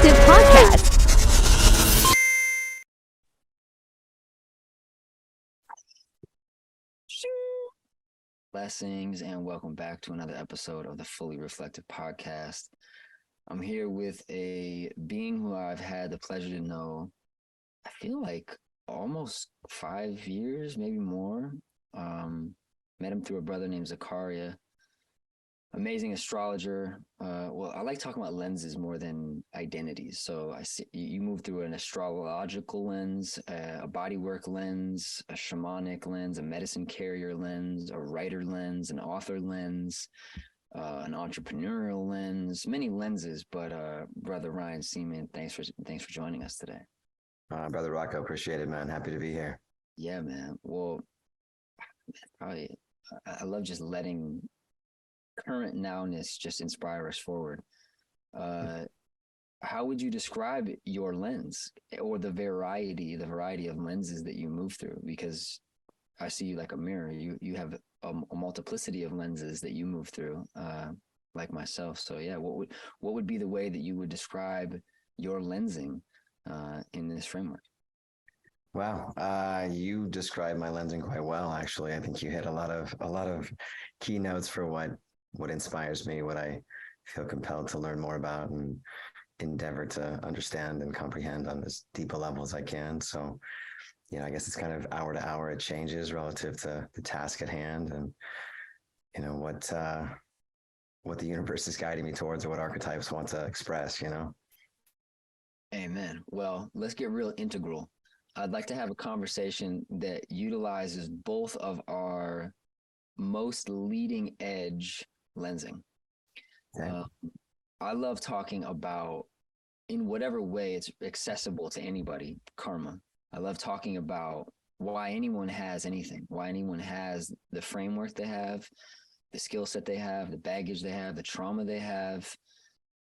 Reflective Podcast. Blessings and welcome back to another episode of the Fully Reflective Podcast. I'm here with a being who I've had the pleasure to know, I feel like almost 5 years, maybe more. Met him through a brother named Zakaria. Amazing astrologer. Well, I like talking about lenses more than identities. So I see you move through an astrological lens, a bodywork lens, a shamanic lens, a medicine carrier lens, a writer lens, an author lens, an entrepreneurial lens, many lenses. But Brother Ryan Seamen, thanks for joining us today. Brother Rocco, appreciate it, man. Happy to be here. Yeah, man. Well, probably I love just letting current nowness just inspire us forward. How would you describe your lens or the variety of lenses that you move through? Because I see you like a mirror. You have a multiplicity of lenses that you move through, like myself. So yeah, what would be the way that you would describe your lensing in this framework? Wow, you described my lensing quite well, actually. I think you hit a lot of keynotes for what inspires me, what I feel compelled to learn more about and endeavor to understand and comprehend on as deep a level as I can. So, I guess it's kind of hour to hour, it changes relative to the task at hand and, what the universe is guiding me towards or what archetypes want to express, Amen. Well, let's get real integral. I'd like to have a conversation that utilizes both of our most leading edge lensing. Okay. I love talking about, in whatever way it's accessible to anybody, karma. I love talking about why anyone has anything, why anyone has the framework they have, the skill set they have, the baggage they have, the trauma they have.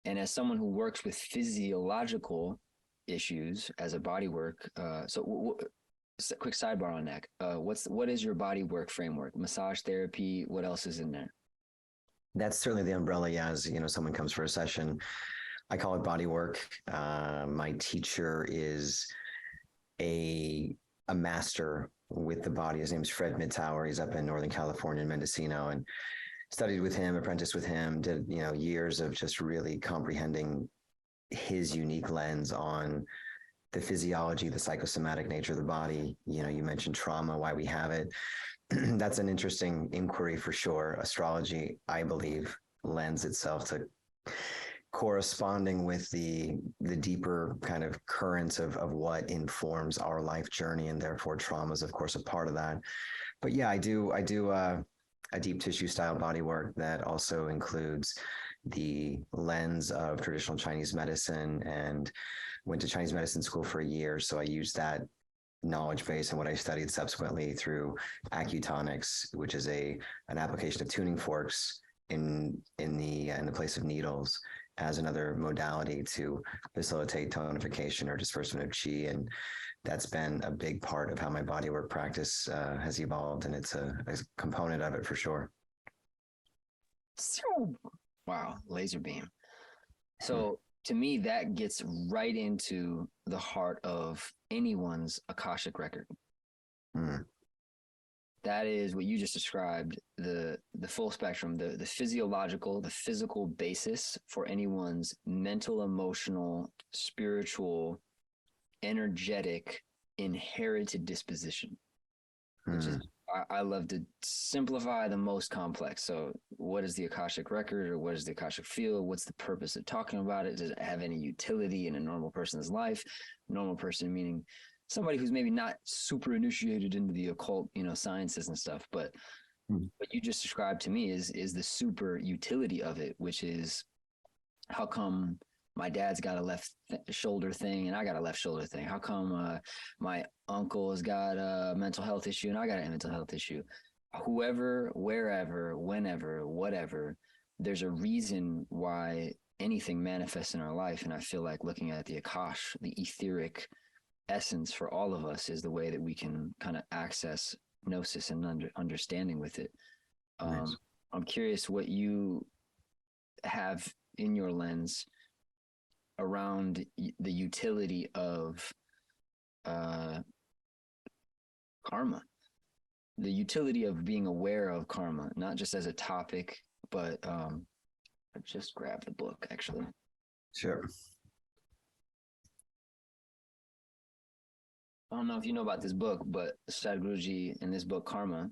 And as someone who works with physiological issues as a body work, quick sidebar on that. What is your body work framework? Massage therapy, what else is in there? That's certainly the umbrella. Yeah, as someone comes for a session, I call it body work. My teacher is a master with the body. His name's Fred Midtower. He's up in Northern California in Mendocino, and studied with him, apprenticed with him, did years of just really comprehending his unique lens on the physiology, the psychosomatic nature of the body. You mentioned trauma, why we have it. That's an interesting inquiry for sure. Astrology, I believe, lends itself to corresponding with the deeper kind of currents of what informs our life journey, and therefore trauma is of course a part of that. But yeah, I do a deep tissue style body work that also includes the lens of traditional Chinese medicine, and went to Chinese medicine school for a year. So I used that knowledge base and what I studied subsequently through acutonics, which is an application of tuning forks in the place of needles as another modality to facilitate tonification or disbursement of qi. And that's been a big part of how my bodywork practice has evolved, and it's a component of it for sure. Wow, laser beam. So to me, that gets right into the heart of anyone's Akashic record. That is what you just described, the full spectrum, the physiological, the physical basis for anyone's mental, emotional, spiritual, energetic, inherited disposition, which is, I love to simplify the most complex. So what is the Akashic record, or what is the Akashic field? What's the purpose of talking about it? Does it have any utility in a normal person's life? Normal person meaning somebody who's maybe not super initiated into the occult, sciences and stuff. But what you just described to me is the super utility of it, which is how come my dad's got a left shoulder thing and I got a left shoulder thing? How come my uncle has got a mental health issue and I got a mental health issue? Whoever, wherever, whenever, whatever, there's a reason why anything manifests in our life. And I feel like looking at the Akash, the etheric essence for all of us, is the way that we can kind of access gnosis and understanding with it. Nice. I'm curious what you have in your lens around the utility of karma, the utility of being aware of karma, not just as a topic, but I just grabbed the book actually. Sure. I don't know if you know about this book, but Sadhguruji in this book, Karma,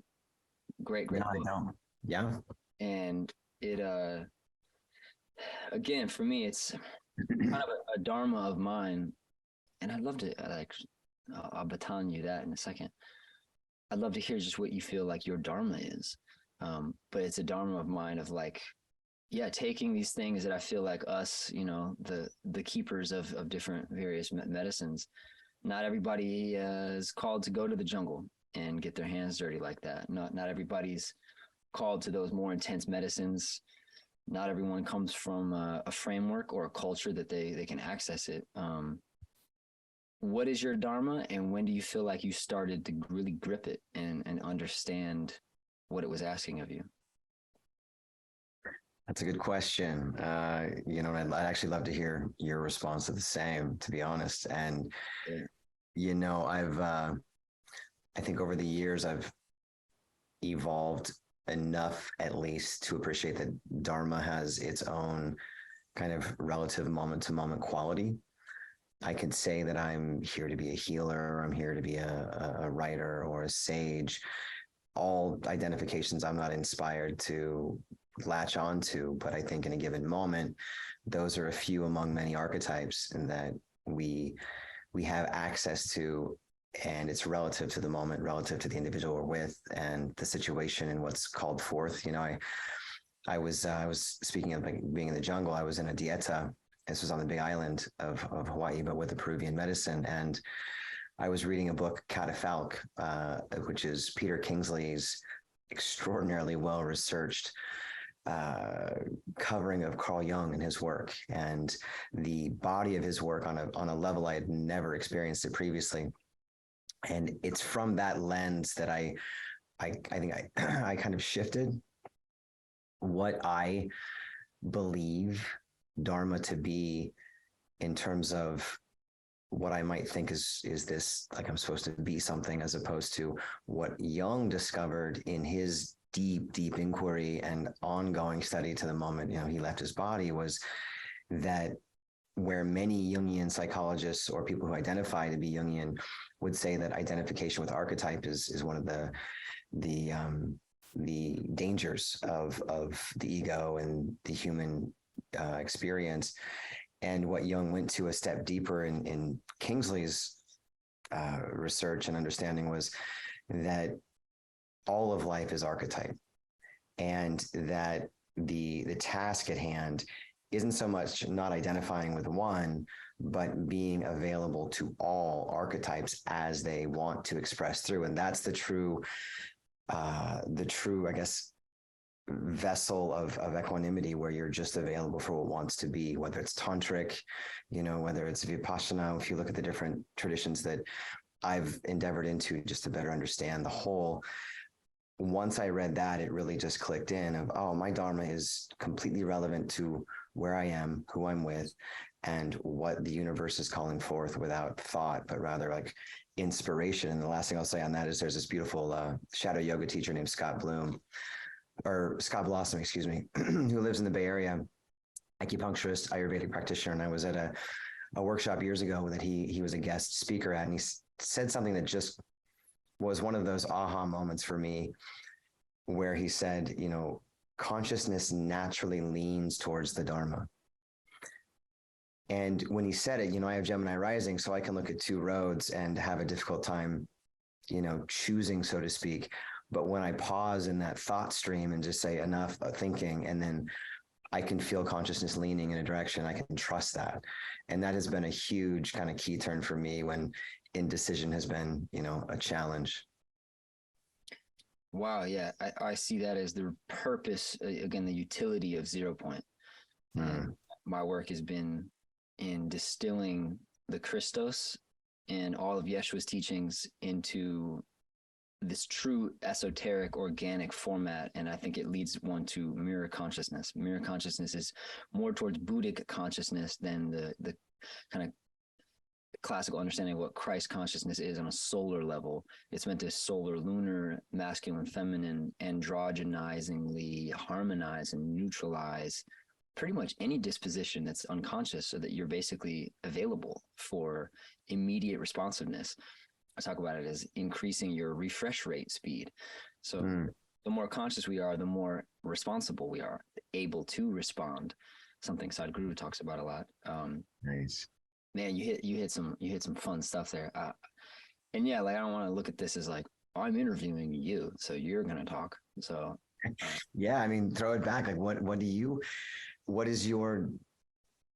great No, I book. don't. Yeah. And it, again, for me, it's kind of a dharma of mine. And I'd love to, I'll baton you that in a second. I'd love to hear just what you feel like your dharma is. But it's a dharma of mine of like, yeah, taking these things that I feel like us, the keepers of different various medicines. Not everybody is called to go to the jungle and get their hands dirty like that. Not everybody's called to those more intense medicines. Not everyone comes from a framework or a culture that they can access it. What is your dharma, and when do you feel like you started to really grip it and understand what it was asking of you? That's a good question. And I'd actually love to hear your response to the same, to be honest. And, yeah. I think over the years, I've evolved enough, at least, to appreciate that Dharma has its own kind of relative moment to moment quality. I could say that I'm here to be a healer, or I'm here to be a writer or a sage. All identifications I'm not inspired to latch onto, but I think in a given moment, those are a few among many archetypes and that we have access to, and it's relative to the moment, relative to the individual we're with and the situation and what's called forth. I was speaking of being in the jungle. I was in a dieta. This was on the big island of Hawaii, but with a Peruvian medicine. And I was reading a book, Catafalque, which is Peter Kingsley's extraordinarily well-researched covering of Carl Jung and his work, and the body of his work on a level I had never experienced it previously. And it's from that lens that I think I kind of shifted what I believe Dharma to be in terms of what I might think is this, like I'm supposed to be something, as opposed to what Jung discovered in his deep inquiry and ongoing study to the moment, he left his body, was that where many Jungian psychologists or people who identify to be Jungian would say that identification with archetype is one of the dangers of the ego and the human experience. And what Jung went to a step deeper in Kingsley's research and understanding was that all of life is archetype, and that the task at hand isn't so much not identifying with one, but being available to all archetypes as they want to express through. And that's the true, I guess, vessel of equanimity, where you're just available for what wants to be, whether it's tantric, whether it's vipassana. If you look at the different traditions that I've endeavored into just to better understand the whole, once I read that, it really just clicked in of, oh, my dharma is completely relevant to where I am, who I'm with, and what the universe is calling forth, without thought, but rather like inspiration. And the last thing I'll say on that is there's this beautiful shadow yoga teacher named Scott Blossom, who lives in the Bay Area, acupuncturist, Ayurvedic practitioner. And I was at a workshop years ago that he was a guest speaker at, and he said something that just was one of those aha moments for me, where he said, consciousness naturally leans towards the Dharma. And when he said it, I have Gemini rising, so I can look at two roads and have a difficult time, choosing, so to speak. But when I pause in that thought stream and just say enough thinking, and then I can feel consciousness leaning in a direction, I can trust that. And that has been a huge kind of key turn for me when indecision has been, a challenge. Wow. Yeah. I see that as the purpose, again, the utility of 0 Point. And my work has been in distilling the Christos and all of Yeshua's teachings into this true esoteric organic format, and I think it leads one to mirror consciousness. Mirror consciousness is more towards Buddhic consciousness than the kind of classical understanding of what Christ consciousness is on a solar level. It's meant to solar, lunar, masculine, feminine, androgenizingly harmonize and neutralize pretty much any disposition that's unconscious, so that you're basically available for immediate responsiveness. I talk about it as increasing your refresh rate speed. So the more conscious we are, the more responsible we are, able to respond. Something Sadhguru talks about a lot. Nice. Man, you hit some fun stuff there. And yeah, like I don't want to look at this as like, I'm interviewing you, so you're gonna talk. So yeah, I mean, throw it back. Like, what is your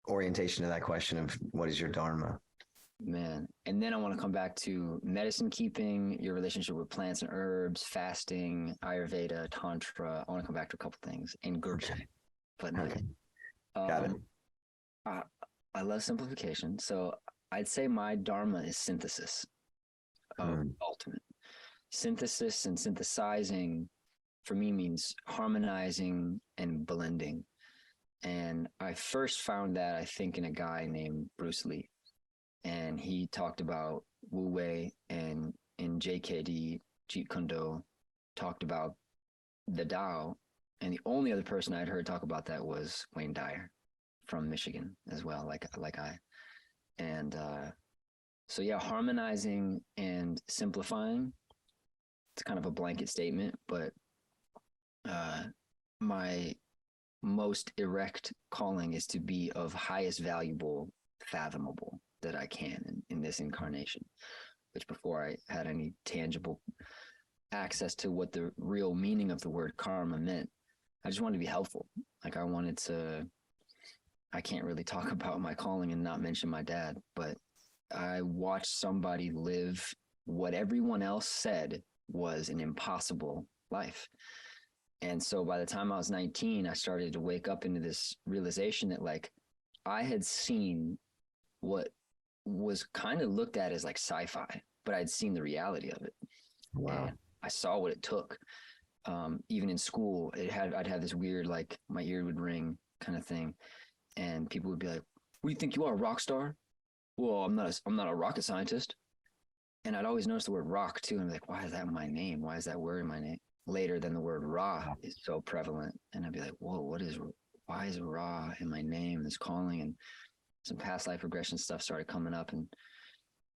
orientation to that question of what is your dharma? man, and then I want to come back to medicine keeping, your relationship with plants and herbs, fasting, Ayurveda, Tantra. I want to come back to a couple things and Gurja. Okay. But Okay. Got it. I love simplification. So I'd say my dharma is synthesis of ultimate. Synthesis and synthesizing for me means harmonizing and blending. And I first found that, I think, in a guy named Bruce Lee. And he talked about Wu Wei, and in JKD, Jeet Kune Do, talked about the Tao. And the only other person I'd heard talk about that was Wayne Dyer from Michigan as well, like I. And so yeah, harmonizing and simplifying. It's kind of a blanket statement, but my most erect calling is to be of highest valuable, fathomable that I can in this incarnation, which before I had any tangible access to what the real meaning of the word karma meant, I just wanted to be helpful. Like I can't really talk about my calling and not mention my dad, but I watched somebody live what everyone else said was an impossible life. And so by the time I was 19, I started to wake up into this realization that like I had seen what was kind of looked at as like sci-fi, but I'd seen the reality of it. Wow. And I saw what it took. Even in school, I'd have this weird, like my ear would ring kind of thing. And people would be like, "What do you think you are, a rock star?" Well, I'm not a rocket scientist. And I'd always notice the word rock too. And I'm like, why is that in my name? Why is that word in my name? Later than the word Ra is so prevalent. And I'd be like, whoa, why is Ra in my name, this calling? And some past life regression stuff started coming up, and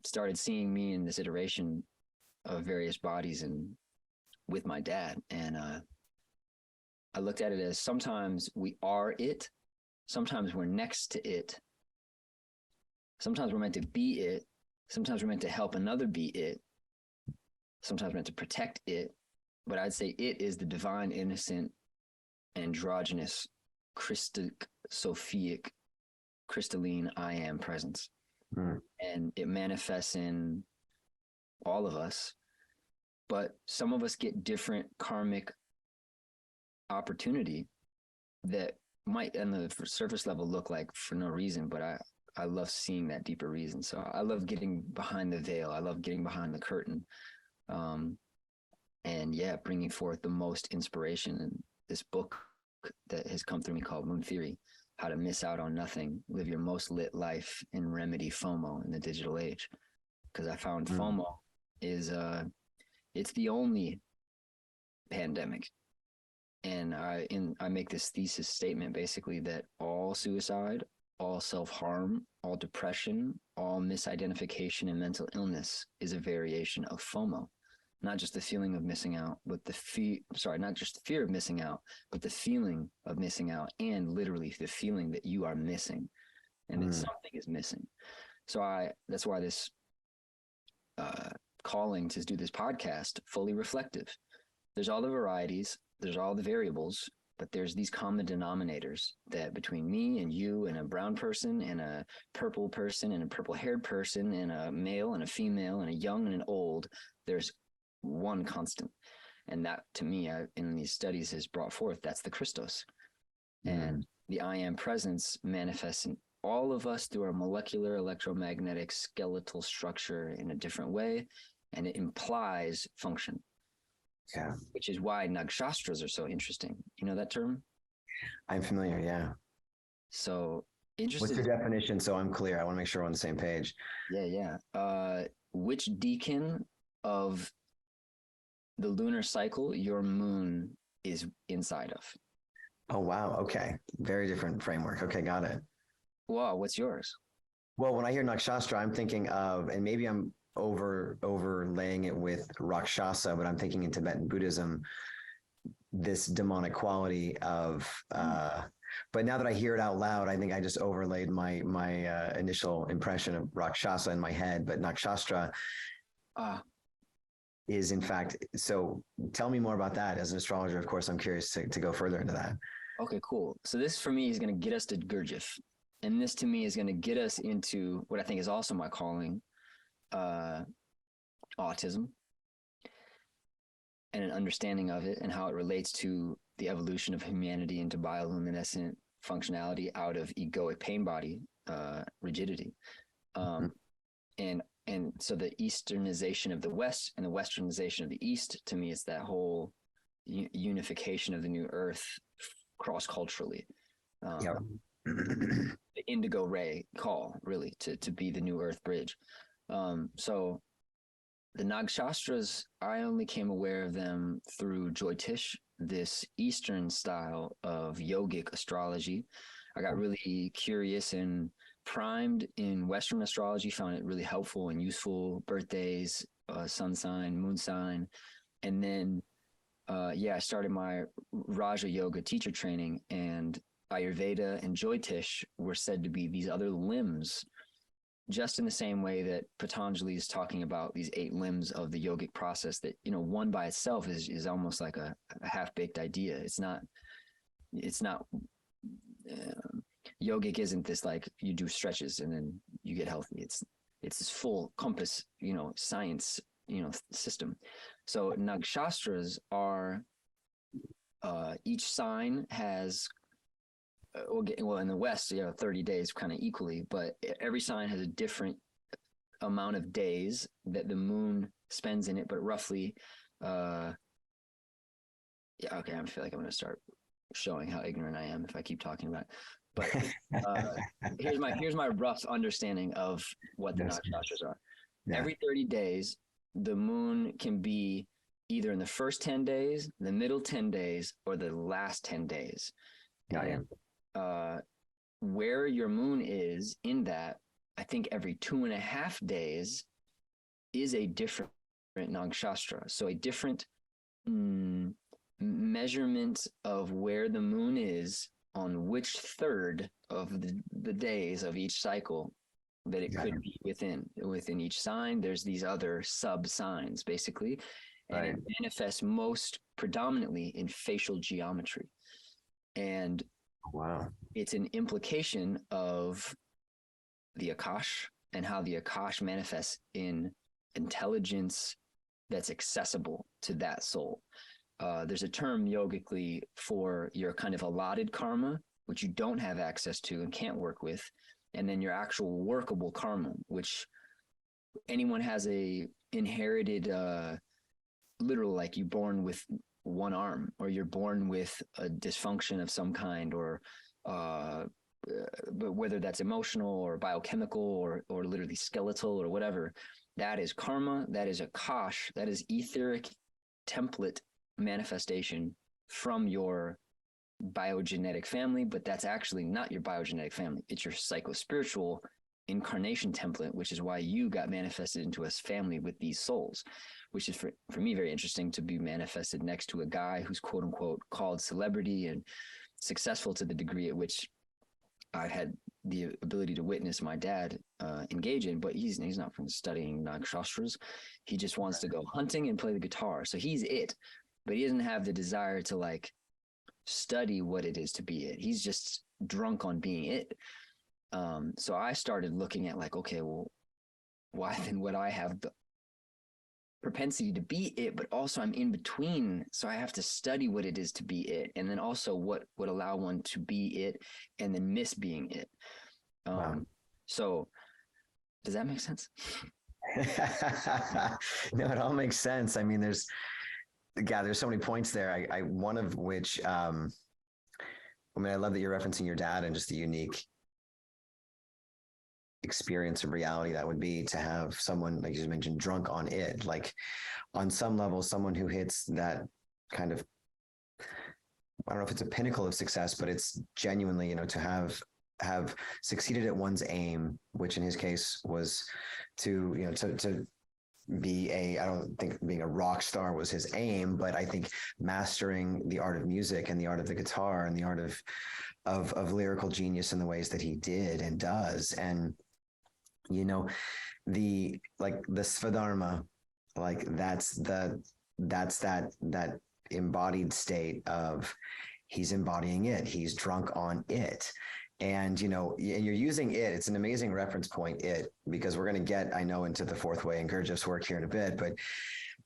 started seeing me in this iteration of various bodies and with my dad. And I looked at it as sometimes we are it, sometimes we're next to it, sometimes we're meant to be it, sometimes we're meant to help another be it, sometimes we're meant to protect it. But I'd say it is the divine, innocent, androgynous, Christic, Sophic, crystalline I am presence. And it manifests in all of us, but some of us get different karmic opportunity that might on the surface level look like for no reason, but I love seeing that deeper reason. So I love getting behind the veil. I love getting behind the curtain. And yeah, bringing forth the most inspiration in this book that has come through me called Moon Theory, How to Miss Out on Nothing, Live Your Most Lit Life, and Remedy FOMO in the digital age. Because I found FOMO is, it's the only pandemic. And I make this thesis statement basically that all suicide, all self-harm, all depression, all misidentification and mental illness is a variation of FOMO. Not just the feeling of missing out, but not just the fear of missing out, but the feeling of missing out, and literally the feeling that you are missing and that something is missing. So that's why this calling to do this podcast, fully reflective. There's all the varieties, there's all the variables, but there's these common denominators that between me and you and a brown person and a purple person and a purple haired person and a male and a female and a young and an old, there's one constant. And that to me in these studies has brought forth, that's the Christos. And the I am presence manifests in all of us through our molecular electromagnetic skeletal structure in a different way, and it implies function. Yeah. which is why nakshastras are so interesting. You know that term? I'm familiar. Yeah. So What's your interested. definition? So I'm clear. I want to make sure we're on the same page. Yeah. Which decan of the lunar cycle your moon is inside of? Oh, wow. Okay. Very different framework. Okay. Got it. Wow, what's yours? Well, when I hear nakshastra, I'm thinking of, and maybe I'm overlaying it with rakshasa, but I'm thinking in Tibetan Buddhism, this demonic quality of, but now that I hear it out loud, I think I just overlaid my initial impression of rakshasa in my head. But nakshastra Ah, is in fact. So tell me more about that. As an astrologer, of course, I'm curious to go further into that. okay, cool. So this for me is going to get us to Gurdjieff. And this to me is going to get us into what I think is also my calling, uh, autism, and an understanding of it and how it relates to the evolution of humanity into bioluminescent functionality out of egoic pain body rigidity. Um, and so the Easternization of the West and the Westernization of the East, to me, is that whole unification of the new Earth cross culturally. Yeah. The indigo ray call, really, to be the new Earth bridge. So the Nagshastras, I only came aware of them through Jyotish, this Eastern style of yogic astrology. I got really curious and primed in Western astrology, found it really helpful and useful. Birthdays, sun sign, moon sign. And then, I started my Raja Yoga teacher training, and Ayurveda and Jyotish were said to be these other limbs, just in the same way that Patanjali is talking about these 8 limbs of the yogic process, that, one by itself is almost like a half-baked idea. It's not yogic isn't this like you do stretches and then you get healthy. It's this full compass, science, system. So Nagshastras are, each sign has, well, in the West, 30 days kind of equally, but every sign has a different amount of days that the moon spends in it, but roughly, okay, I feel like I'm going to start showing how ignorant I am if I keep talking about it. But here's my rough understanding of what the nakshatras are. Yeah. Every 30 days, the moon can be either in the first 10 days, the middle 10 days, or the last 10 days. And where your moon is in that, I think every 2.5 days is a different nakshatra. So a different measurement of where the moon is on which third of the days of each cycle that it could be within each sign. There's these other sub signs basically, and it manifests most predominantly in facial geometry. And it's an implication of the Akash and how the Akash manifests in intelligence that's accessible to that soul. There's a term yogically for your kind of allotted karma, which you don't have access to and can't work with, and then your actual workable karma, which anyone has a inherited, literal, like you're born with one arm, or you're born with a dysfunction of some kind, or but whether that's emotional or biochemical or literally skeletal or whatever, that is karma, that is Akash, that is etheric template manifestation from your biogenetic family, but that's actually not your biogenetic family. It's your psychospiritual incarnation template, which is why you got manifested into a family with these souls, which is for me very interesting to be manifested next to a guy who's quote unquote called celebrity and successful to the degree at which I've had the ability to witness my dad engage in, but he's not from studying nakshastras. He just wants to go hunting and play the guitar. So he's it, but he doesn't have the desire to like study what it is to be it. He's just drunk on being it. So I started looking at like, okay, well, why then would I have the propensity to be it, but also I'm in between. So I have to study what it is to be it. And then also what would allow one to be it and then miss being it. So does that make sense? No, it all makes sense. I mean, yeah, there's so many points there. I one of which, I mean, I love that you're referencing your dad and just the unique experience of reality that would be to have someone, like you mentioned, drunk on it. Like on some level, someone who hits that kind of, I don't know if it's a pinnacle of success, but it's genuinely, to have succeeded at one's aim, which in his case was to, to be I don't think being a rock star was his aim, but I think mastering the art of music and the art of the guitar and the art of lyrical genius in the ways that he did and does. And, the Svadharma, like that's that embodied state of he's embodying it. He's drunk on it. And, you're using it. It's an amazing reference point, because we're going to get, I know, into the fourth way and Gurdjieff's work here in a bit, but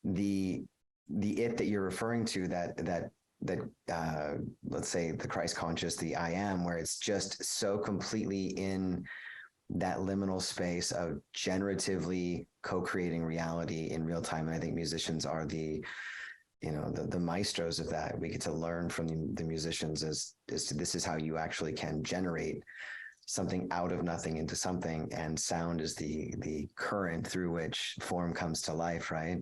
the it that you're referring to, that let's say the Christ conscious, the I am, where it's just so completely in that liminal space of generatively co-creating reality in real time. And I think musicians are the maestros of that. We get to learn from the musicians as to this is how you actually can generate something out of nothing into something, and sound is the current through which form comes to life, right?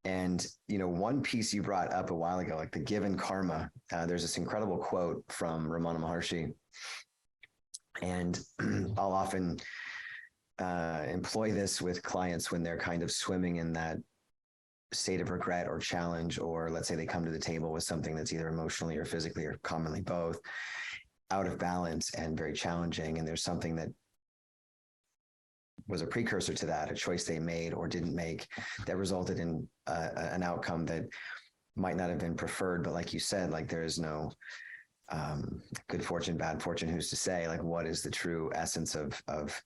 And one piece you brought up a while ago, like the given karma, there's this incredible quote from Ramana Maharshi, and I'll often employ this with clients when they're kind of swimming in that state of regret or challenge, or let's say they come to the table with something that's either emotionally or physically or commonly both out of balance and very challenging. And there's something that was a precursor to that, a choice they made or didn't make that resulted in an outcome that might not have been preferred. But like you said, like there is no good fortune, bad fortune, who's to say, like what is the true essence of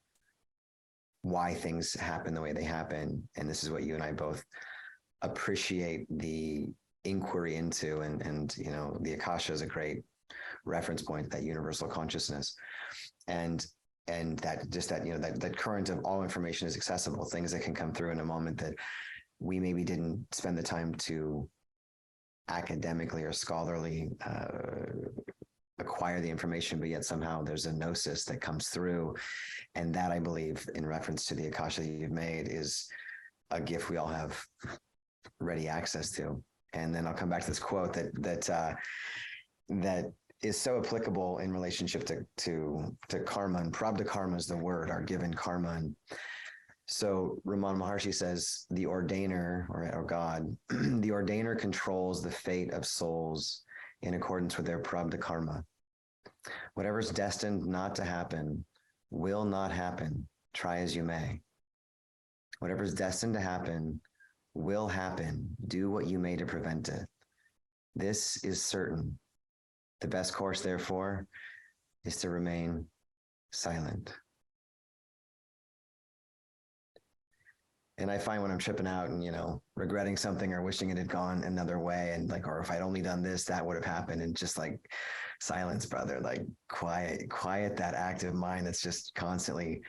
why things happen the way they happen. And this is what you and I both appreciate the inquiry into, and the Akasha is a great reference point, that universal consciousness, and that just that that current of all information is accessible, things that can come through in a moment that we maybe didn't spend the time to academically or scholarly acquire the information, but yet somehow there's a gnosis that comes through. And that, I believe, in reference to the Akasha that you've made, is a gift we all have ready access to. And then I'll come back to this quote that is so applicable in relationship to karma, and prabdha karma is the word, our given karma. And so Ramana Maharshi says, the ordainer, or God, the ordainer controls the fate of souls in accordance with their prabdha karma. Whatever's destined not to happen will not happen, try as you may. Whatever's destined to happen will happen, do what you may to prevent it. This is certain. The best course, therefore, is to remain silent. And I find when I'm tripping out and, regretting something or wishing it had gone another way, and or if I'd only done this, that would have happened. And just like silence, brother, like quiet that active mind that's just constantly,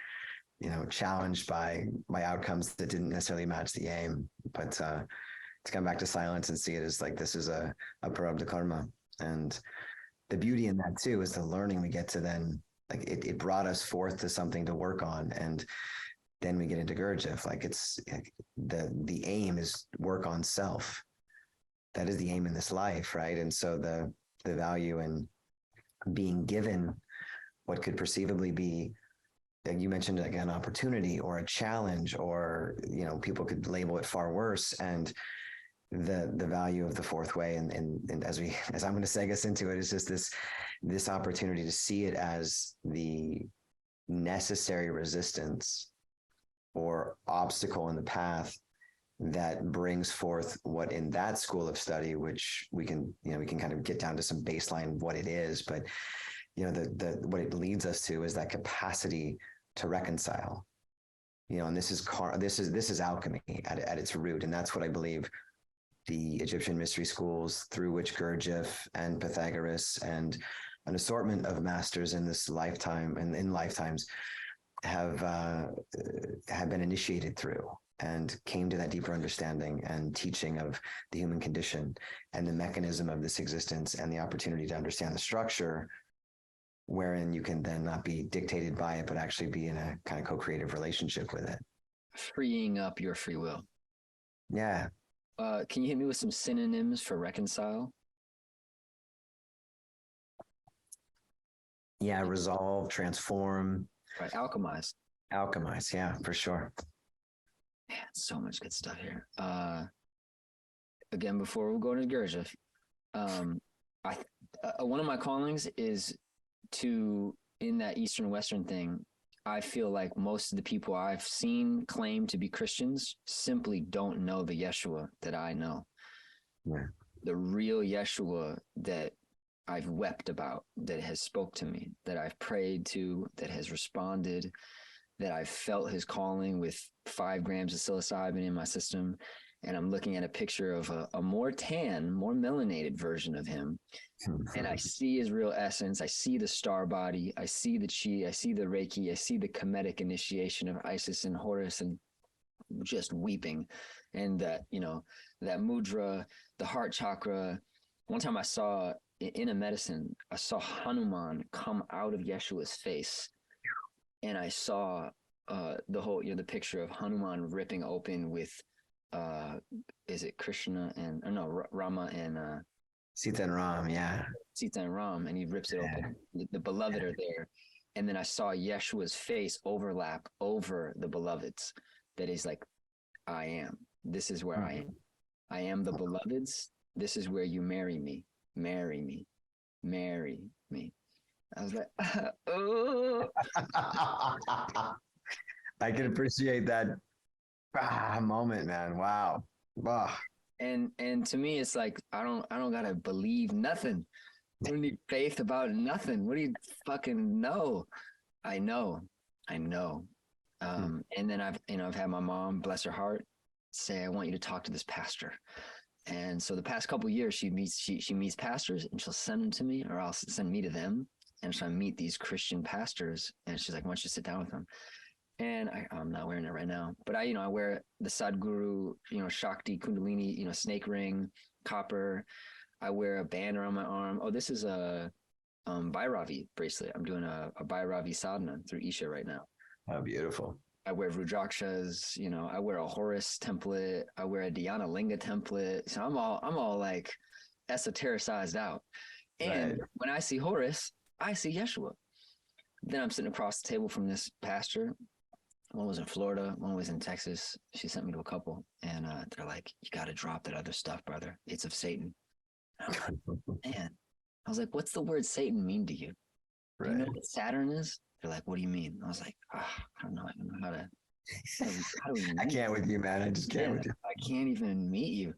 challenged by outcomes that didn't necessarily match the aim. But to come back to silence and see it as like, this is a prarabdha karma. And the beauty in that too is the learning we get to then, like it brought us forth to something to work on. And then we get into Gurdjieff, like it's the aim is work on self. That is the aim in this life, right? And so the value in being given what could perceivably be, like you mentioned, like an opportunity or a challenge, or people could label it far worse, and the value of the fourth way, and as I'm going to seg us into it, is just this opportunity to see it as the necessary resistance or obstacle in the path that brings forth what in that school of study, which we can kind of get down to some baseline of what it is, but what it leads us to is that capacity to reconcile, and this is alchemy at its root. And that's what I believe the Egyptian mystery schools, through which Gurdjieff and Pythagoras and an assortment of masters in this lifetime and in lifetimes have been initiated through. and came to that deeper understanding and teaching of the human condition and the mechanism of this existence and the opportunity to understand the structure, wherein you can then not be dictated by it, but actually be in a kind of co-creative relationship with it. Freeing up your free will. Yeah. Can you hit me with some synonyms for reconcile? Yeah. Resolve, transform. Right. Alchemize. Alchemize. Yeah, for sure. Man, so much good stuff here. Again, before we go into Gurdjieff, one of my callings is to, in that Eastern Western thing, I feel like most of the people I've seen claim to be Christians simply don't know the Yeshua that I know. Yeah. The real Yeshua that I've wept about, that has spoke to me, that I've prayed to, that has responded, that I've felt his calling with 5 grams of psilocybin in my system. And I'm looking at a picture of a more tan, more melanated version of him. And I see his real essence. I see the star body. I see the chi. I see the Reiki. I see the Kemetic initiation of Isis and Horus, and just weeping. And that, that mudra, the heart chakra. One time I saw in a medicine, I saw Hanuman come out of Yeshua's face. And I saw the whole, the picture of Hanuman ripping open with, is it Krishna and, or no, Rama and Sita and Ram, yeah. Sita and Ram, and he rips it open. The beloved are there. And then I saw Yeshua's face overlap over the beloveds. That is like, I am. This is where I am. I am the beloveds. This is where you marry me. Marry me. Marry me. I was like, oh. I can appreciate that moment, man. Wow. And to me, it's like, I don't gotta believe nothing. I don't need faith about nothing. What do you fucking know? I know. And then I've had my mom, bless her heart, say, I want you to talk to this pastor. And so the past couple of years, she meets pastors, and she'll send them to me, or I'll send me to them. And so I meet these Christian pastors, and she's like, why don't you sit down with them? And I'm not wearing it right now, but I wear the Sadhguru, Shakti, Kundalini, snake ring, copper. I wear a band around my arm. Oh, this is a Bhairavi bracelet. I'm doing a Bhairavi sadhana through Isha right now. Oh, beautiful. I wear Rudrakshas, I wear a Horus template. I wear a Dhyana Linga template. So I'm all like esotericized out. And when I see Horus, I see Yeshua. Then I'm sitting across the table from this pastor. One was in Florida, one was in Texas. She sent me to a couple, and they're like, you got to drop that other stuff, brother. It's of Satan. Man, I was like, what's the word Satan mean to you? Do you know what Saturn is? They're like, what do you mean? I was like, I don't know. I don't know how do we I can't with you, man. I just can't with you. I can't even meet you.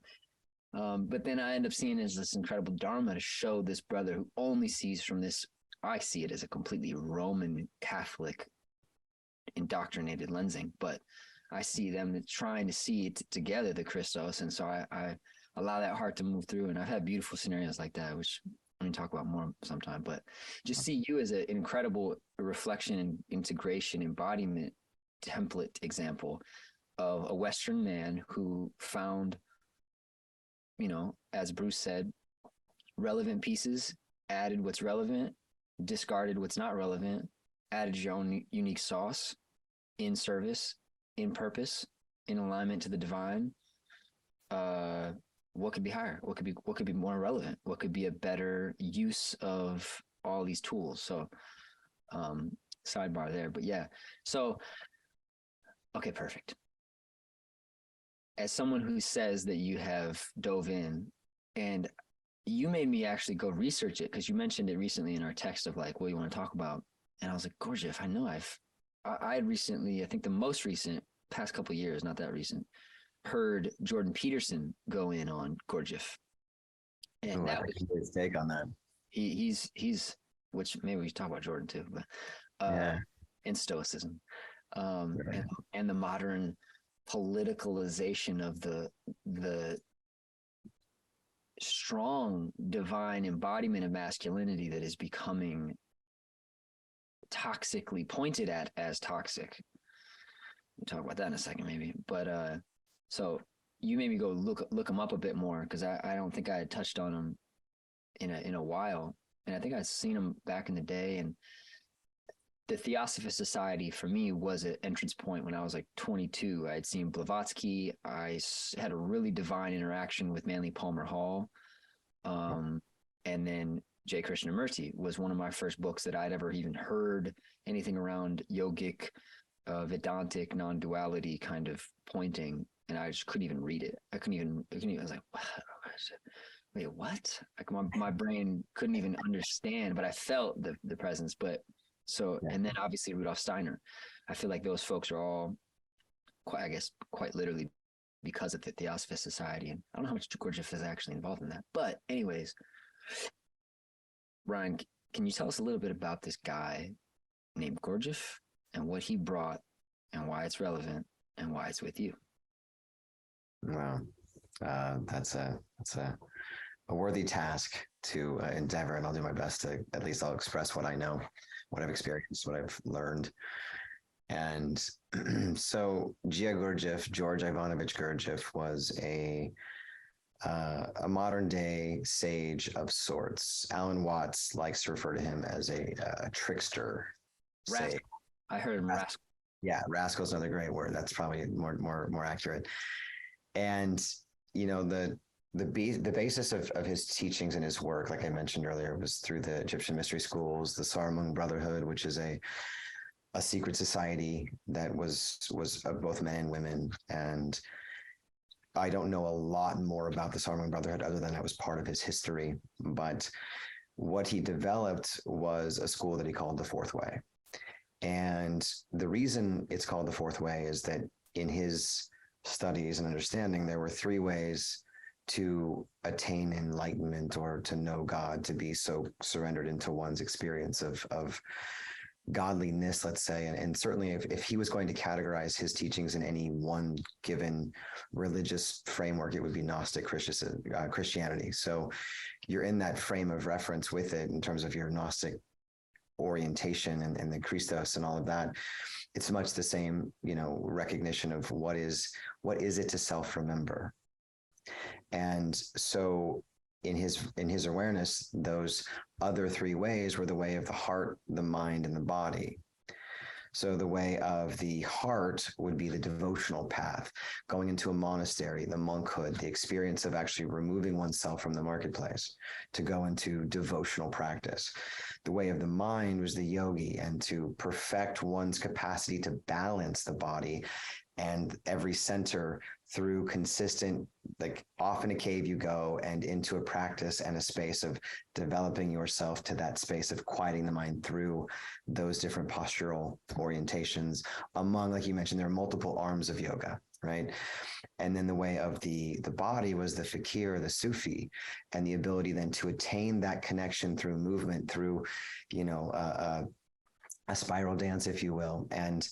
But then I end up seeing as this incredible dharma to show this brother who only sees from this, I see it as a completely Roman Catholic indoctrinated lensing, but I see them trying to see it together, the Christos. And so I allow that heart to move through. And I've had beautiful scenarios like that, which we can talk about more sometime, but just see you as an incredible reflection and integration, embodiment, template example of a Western man who found, as Bruce said, relevant pieces, added what's relevant, discarded what's not relevant, added your own unique sauce in service, in purpose, in alignment to the divine. What could be higher? What could be more relevant? What could be a better use of all these tools? So, sidebar there, but yeah. So, okay, perfect. As someone who says that you have dove in, and you made me actually go research it because you mentioned it recently in our text of like, what do you want to talk about? And I was like, Gurdjieff, I know I had recently, I think the most recent, past couple of years, not that recent, heard Jordan Peterson go in on Gurdjieff. And that was his take on that. He's which maybe we should talk about Jordan too, but and Stoicism. And the modern politicalization of the strong divine embodiment of masculinity that is becoming toxically pointed at as toxic. We'll talk about that in a second, maybe. But so you made me go look him up a bit more because I don't think I had touched on him in a while, and I think I'd seen him back in the day. And the Theosophist Society for me was an entrance point when I was like 22. I had seen Blavatsky. Had a really divine interaction with Manly Palmer Hall, and then J. Krishnamurti was one of my first books that I'd ever even heard anything around yogic, Vedantic non-duality kind of pointing, and I just couldn't even read it. I was like, what? Wait, what? Like my brain couldn't even understand, but I felt the presence. But so, and then obviously Rudolf Steiner. I feel like those folks are all quite literally because of the Theosophist Society. And I don't know how much Gurdjieff is actually involved in that. But anyways, Ryan, can you tell us a little bit about this guy named Gurdjieff and what he brought and why it's relevant and why it's with you? Wow. That's a worthy task to endeavor, and I'll do my best to, at least I'll express what I know, what I've experienced, what I've learned. And so George Ivanovich Gurdjieff was a modern day sage of sorts. Alan Watts likes to refer to him as a trickster. Rascal. I heard him rascal. Yeah, rascal is another great word. That's probably more accurate. And the basis of his teachings and his work, like I mentioned earlier, was through the Egyptian mystery schools, the Saramung Brotherhood, which is a secret society that was of both men and women. And I don't know a lot more about the Saramung Brotherhood other than I was part of his history. But what he developed was a school that he called the Fourth Way. And the reason it's called the Fourth Way is that in his studies and understanding, there were three ways to attain enlightenment or to know God, to be so surrendered into one's experience of godliness, let's say. And certainly if he was going to categorize his teachings in any one given religious framework, it would be Gnostic Christianity. So you're in that frame of reference with it in terms of your Gnostic orientation and the Christos and all of that. It's much the same, recognition of what is it to self-remember. And so in his awareness, those other three ways were the way of the heart, the mind, and the body. So the way of the heart would be the devotional path, going into a monastery, the monkhood, the experience of actually removing oneself from the marketplace to go into devotional practice. The way of the mind was the yogi, and to perfect one's capacity to balance the body and every center through consistent, like off in a cave you go and into a practice and a space of developing yourself to that space of quieting the mind through those different postural orientations. Among, like you mentioned, there are multiple arms of yoga, right? And then the way of the body was the fakir, the Sufi, and the ability then to attain that connection through movement, through, a spiral dance, if you will, and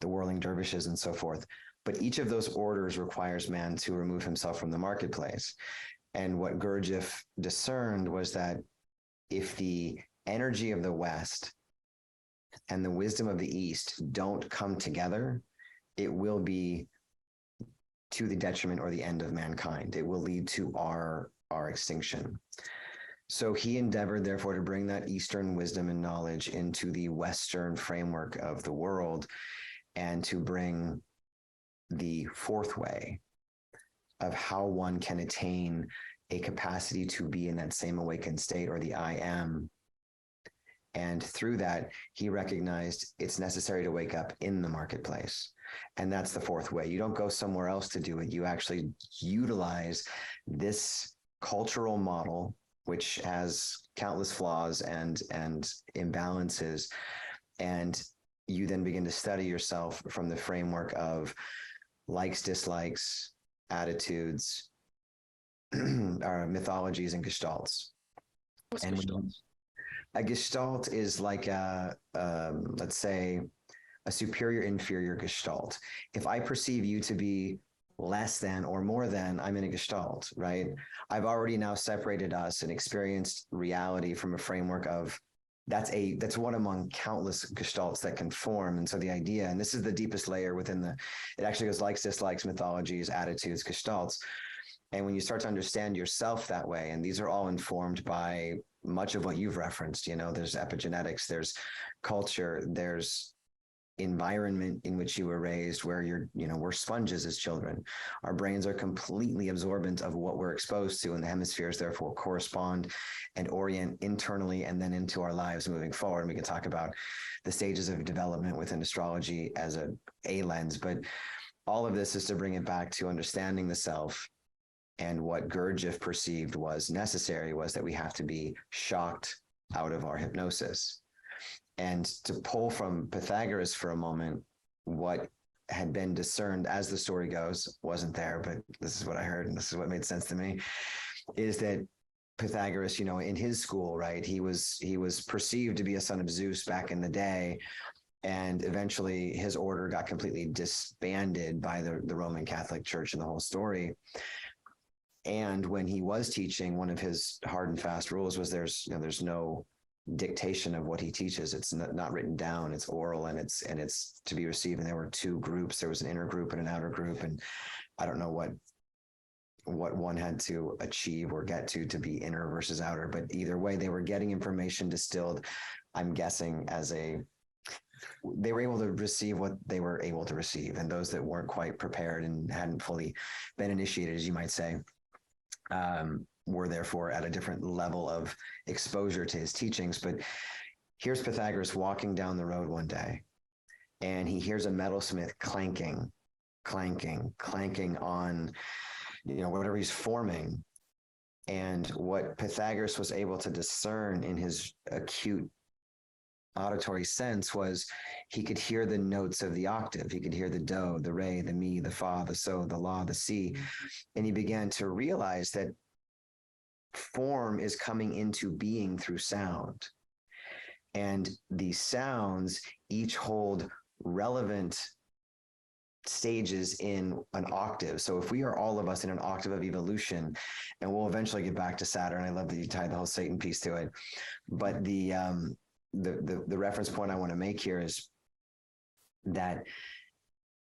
the whirling dervishes and so forth. But each of those orders requires man to remove himself from the marketplace. And what Gurdjieff discerned was that if the energy of the West and the wisdom of the East don't come together, it will be to the detriment or the end of mankind. It will lead to our extinction. So he endeavored, therefore, to bring that Eastern wisdom and knowledge into the Western framework of the world, and to bring the fourth way of how one can attain a capacity to be in that same awakened state, or the I am. And through that, he recognized it's necessary to wake up in the marketplace. And that's the fourth way. You don't go somewhere else to do it. You actually utilize this cultural model, which has countless flaws and imbalances. And you then begin to study yourself from the framework of likes, dislikes, attitudes, mythologies, and gestalts. What's gestalts? A gestalt is like let's say, a superior inferior gestalt. If I perceive you to be less than or more than, I'm in a gestalt, right? I've already now separated us and experienced reality from a framework of that's one among countless gestalts that can form. And so the idea, and this is the deepest layer within it actually goes likes, dislikes, mythologies, attitudes, gestalts. And when you start to understand yourself that way, and these are all informed by much of what you've referenced, there's epigenetics, there's culture, there's environment in which you were raised, where we're sponges as children. Our brains are completely absorbent of what we're exposed to, and the hemispheres therefore correspond and orient internally and then into our lives moving forward. And we can talk about the stages of development within astrology as a lens, but all of this is to bring it back to understanding the self. And what Gurdjieff perceived was necessary was that we have to be shocked out of our hypnosis. And to pull from Pythagoras for a moment, what had been discerned, as the story goes, wasn't there, but this is what I heard, and this is what made sense to me, is that Pythagoras, in his school, right, he was perceived to be a son of Zeus back in the day, and eventually his order got completely disbanded by the Roman Catholic Church and the whole story. And when he was teaching, one of his hard and fast rules was there's no dictation of what he teaches. It's not written down, it's oral, and it's to be received. And there were two groups. There was an inner group and an outer group. And I don't know what one had to achieve or get to be inner versus outer, but either way, they were getting information distilled, I'm guessing, they were able to receive what they were able to receive. And those that weren't quite prepared and hadn't fully been initiated, as you might say, were therefore at a different level of exposure to his teachings. But here's Pythagoras walking down the road one day, and he hears a metalsmith clanking on, whatever he's forming. And what Pythagoras was able to discern in his acute auditory sense was he could hear the notes of the octave. He could hear the do, the re, the mi, the fa, the so, the la, the si. And he began to realize that form is coming into being through sound. And these sounds each hold relevant stages in an octave. So if we are all of us in an octave of evolution, and we'll eventually get back to Saturn, I love that you tied the whole Satan piece to it. But the reference point I want to make here is that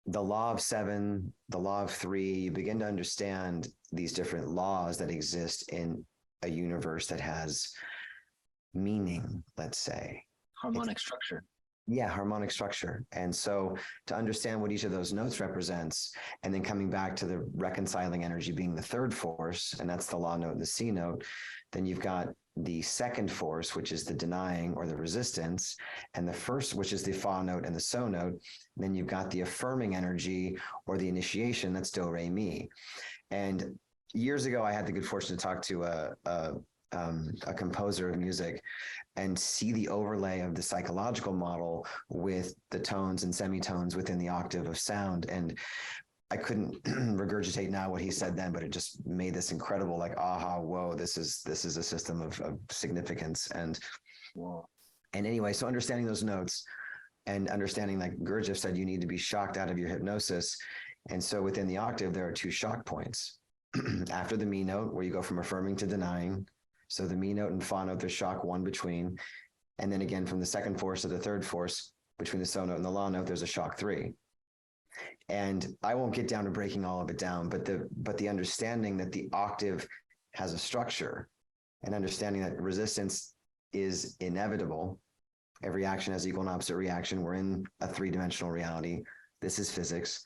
the law of seven, the law of three, you begin to understand these different laws that exist in a universe that has meaning, let's say. Harmonic structure. Yeah, harmonic structure. And so to understand what each of those notes represents, and then coming back to the reconciling energy being the third force, and that's the law note and the C note, then you've got the second force, which is the denying or the resistance, and the first, which is the fa note and the so note. And then you've got the affirming energy or the initiation, that's do, re, mi. And years ago, I had the good fortune to talk to a composer of music and see the overlay of the psychological model with the tones and semitones within the octave of sound. And I couldn't regurgitate now what he said then, but it just made this incredible, like, aha, whoa, this is a system of significance. And Whoa. And anyway, so understanding those notes and understanding, like Gurdjieff said, you need to be shocked out of your hypnosis. And so within the octave, there are two shock points. After the mi note, where you go from affirming to denying. So the mi note and fa note, there's shock one between. And then again, from the second force to the third force, between the so note and the la note, there's a shock three. And I won't get down to breaking all of it down, but the understanding that the octave has a structure, and understanding that resistance is inevitable. Every action has equal and opposite reaction. We're in a three-dimensional reality. This is physics.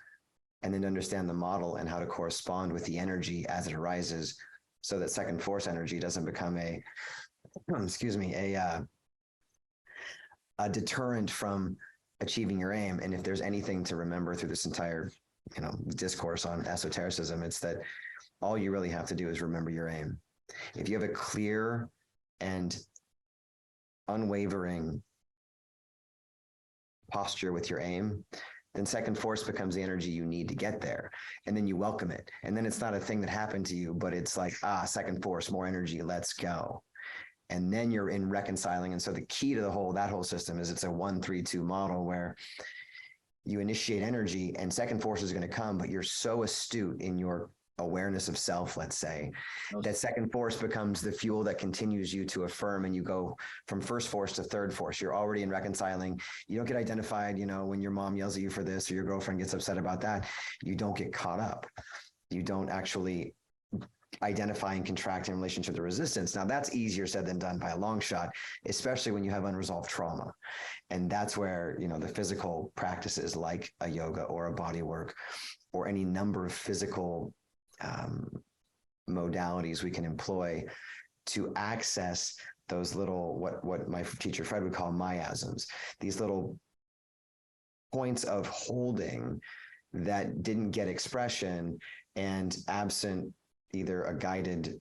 And then to understand the model and how to correspond with the energy as it arises, so that second force energy doesn't become a deterrent from achieving your aim. And if there's anything to remember through this entire, discourse on esotericism, it's that all you really have to do is remember your aim. If you have a clear and unwavering posture with your aim, then second force becomes the energy you need to get there. And then you welcome it. And then it's not a thing that happened to you, but it's like, second force, more energy, let's go. And then you're in reconciling. And so the key to that whole system is it's a 1-3-2 model where you initiate energy and second force is going to come, but you're so astute in your awareness of self, let's say, No, that second force becomes the fuel that continues you to affirm, and you go from first force to third force. You're already in reconciling. You don't get identified, when your mom yells at you for this or your girlfriend gets upset about that. You don't get caught up. You don't actually identify and contract in relationship to resistance. Now, that's easier said than done by a long shot, especially when you have unresolved trauma. And that's where, the physical practices like a yoga or a body work or any number of physical modalities we can employ to access those little, what my teacher Fred would call miasms, these little points of holding that didn't get expression, and absent either a guided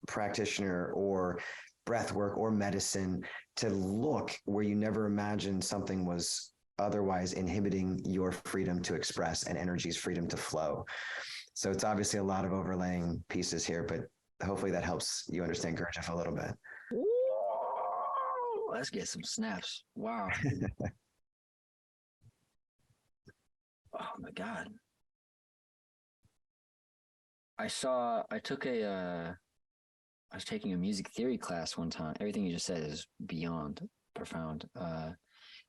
practitioner or breath work or medicine to look where you never imagined something was otherwise inhibiting your freedom to express and energy's freedom to flow. So it's obviously a lot of overlaying pieces here, but hopefully that helps you understand Gurdjieff a little bit. Whoa, let's get some snaps. Wow. Oh my God. I was taking a music theory class one time. Everything you just said is beyond profound. And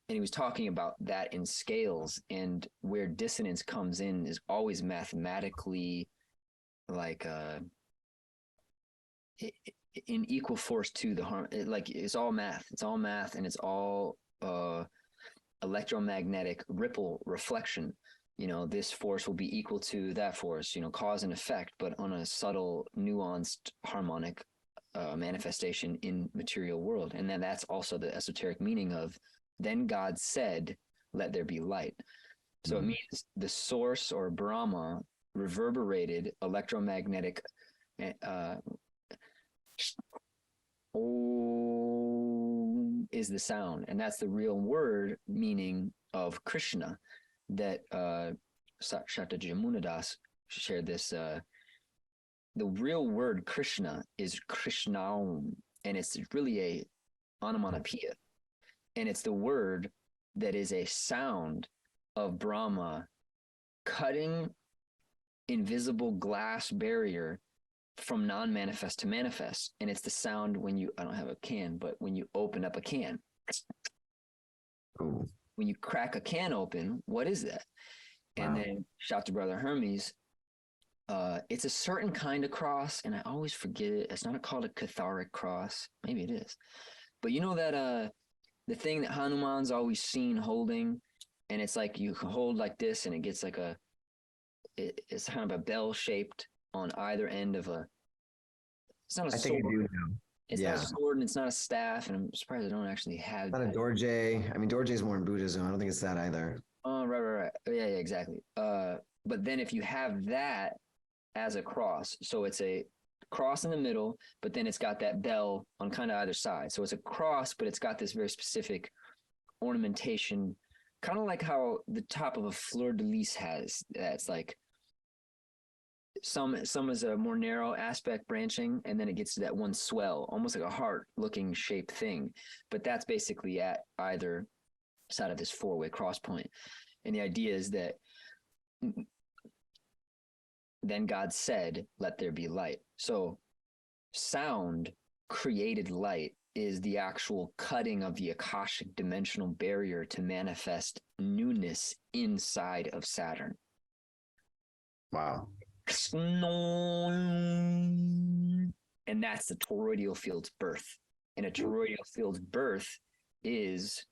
he was talking about that in scales, and where dissonance comes in is always mathematically like in equal force to the harm. It's all math. It's all math, and it's all electromagnetic ripple reflection. This force will be equal to that force, cause and effect, but on a subtle, nuanced, harmonic manifestation in material world. And then that's also the esoteric meaning of, then God said, let there be light. So it means the source, or Brahma, reverberated electromagnetic is the sound. And that's the real word meaning of Krishna, that Shakta Jamunadas shared this. The real word Krishna is Krishnaum, and it's really a onomatopoeia. And it's the word that is a sound of Brahma cutting invisible glass barrier from non-manifest to manifest. And it's the sound when I don't have a can, but when you open up a can. Ooh. When you crack a can open, what is that? Wow. And then shout to Brother Hermes. It's a certain kind of cross, and I always forget it. It's not called a Catharic cross. Maybe it is. But you know that the thing that Hanuman's always seen holding, and it's like you can hold like this, and it gets like it's kind of a bell shaped on either end of a. It's not a sword. I think I do know. It's not a sword, and it's not a staff, and I'm surprised I don't actually have. Not a dorje. I mean, dorje is more in Buddhism. I don't think it's that either. Oh, right. Yeah, exactly. But then if you have that as a cross, so it's a cross in the middle, but then it's got that bell on kind of either side. So it's a cross, but it's got this very specific ornamentation, kind of like how the top of a fleur-de-lis has. That's like some is a more narrow aspect branching, and then it gets to that one swell, almost like a heart-looking shaped thing. But that's basically at either side of this four-way cross point. And the idea is that then God said, let there be light. So sound created light is the actual cutting of the Akashic dimensional barrier to manifest newness inside of Saturn. Wow. And that's the toroidal field's birth. And a toroidal field's birth is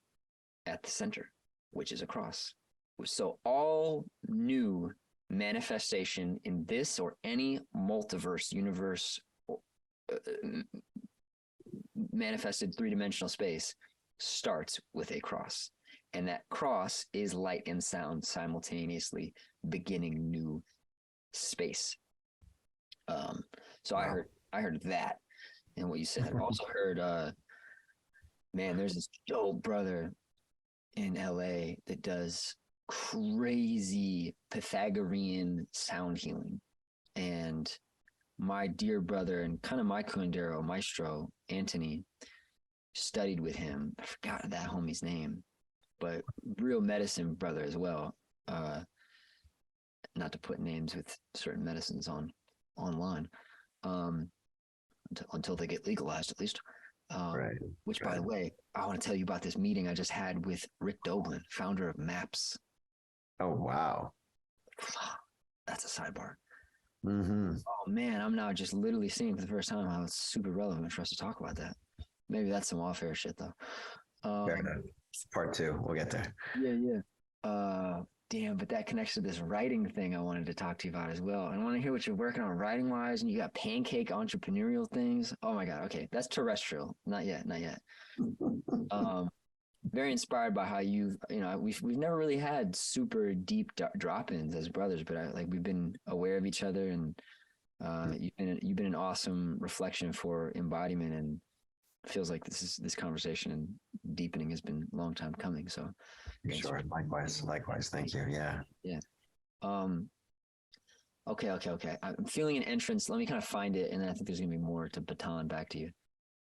at the center, which is a cross. So all new manifestation in this or any multiverse universe, manifested three-dimensional space, starts with a cross. And that cross is light and sound simultaneously, beginning new space. So wow. I heard that and what you said. I also heard man, there's this dope brother in LA that does crazy Pythagorean sound healing. And my dear brother and kind of my curandero maestro, Anthony, studied with him. I forgot that homie's name, but real medicine brother as well. not to put names with certain medicines online, until they get legalized, at least. Right. Which, by the way, I want to tell you about this meeting I just had with Rick Doblin, founder of MAPS. Oh, wow. That's a sidebar. Mm-hmm. Oh man, I'm now just literally seeing for the first time how it's super relevant for us to talk about that. Maybe that's some off-air shit though. Fair enough. Part two. We'll get there. Yeah. Damn, but that connects to this writing thing I wanted to talk to you about as well. And I want to hear what you're working on writing wise, and you got pancake entrepreneurial things. Oh my God. Okay. That's terrestrial. Not yet. Very inspired by how we've never really had super deep drop-ins as brothers, but we've been aware of each other, and you've been an awesome reflection for embodiment, and it feels like this conversation and deepening has been a long time coming. So Sure. Likewise. Thank you. Yeah. Yeah. Okay. I'm feeling an entrance. Let me kind of find it, and then I think there's gonna be more to baton back to you.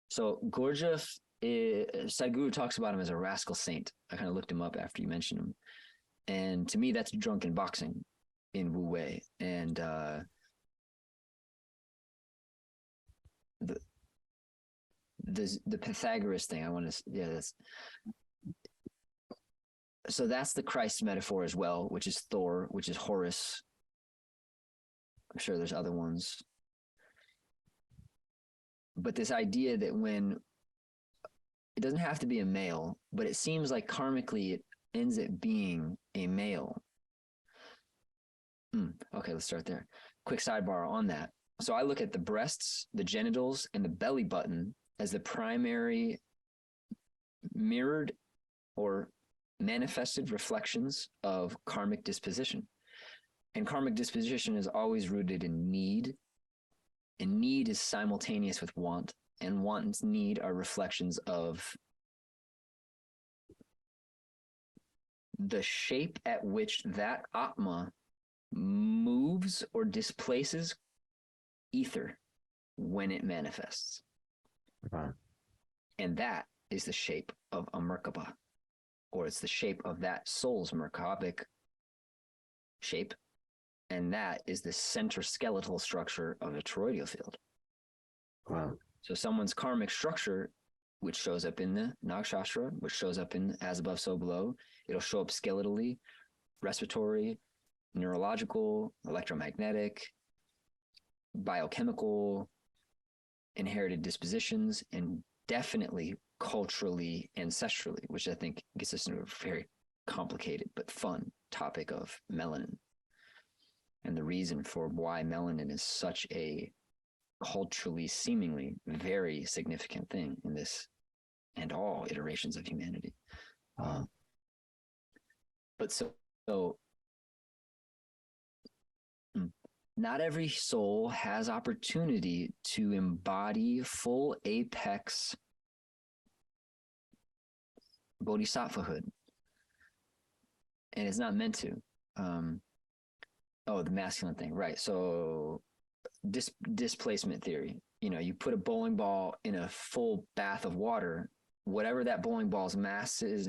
So Gurdjieff, Sadhguru talks about him as a rascal saint. I kind of looked him up after you mentioned him, and to me, that's drunken boxing in Wu Wei. And the Pythagoras thing. That's the Christ metaphor as well, which is Thor, which is Horus. I'm sure there's other ones. But this idea that when it doesn't have to be a male, but it seems like karmically it ends up being a male. Okay, let's start there. Quick sidebar on that. So I look at the breasts, the genitals, and the belly button as the primary mirrored or manifested reflections of karmic disposition. And karmic disposition is always rooted in need, and need is simultaneous with want, and want and need are reflections of the shape at which that Atma moves or displaces ether when it manifests. Wow. And that is the shape of a Merkaba, or it's the shape of that soul's Merkabic shape. And that is the center skeletal structure of a toroidal field. Wow. So someone's karmic structure, which shows up in the Nagshastra, which shows up in as above, so below, it'll show up skeletally, respiratory, neurological, electromagnetic, biochemical, inherited dispositions, and definitely culturally, ancestrally, which I think gets us into a very complicated but fun topic of melanin and the reason for why melanin is such a culturally seemingly very significant thing in this and all iterations of humanity. But not every soul has opportunity to embody full apex bodhisattvahood, and it's not meant to. The masculine thing, right? So displacement theory. You put a bowling ball in a full bath of water, whatever that bowling ball's mass is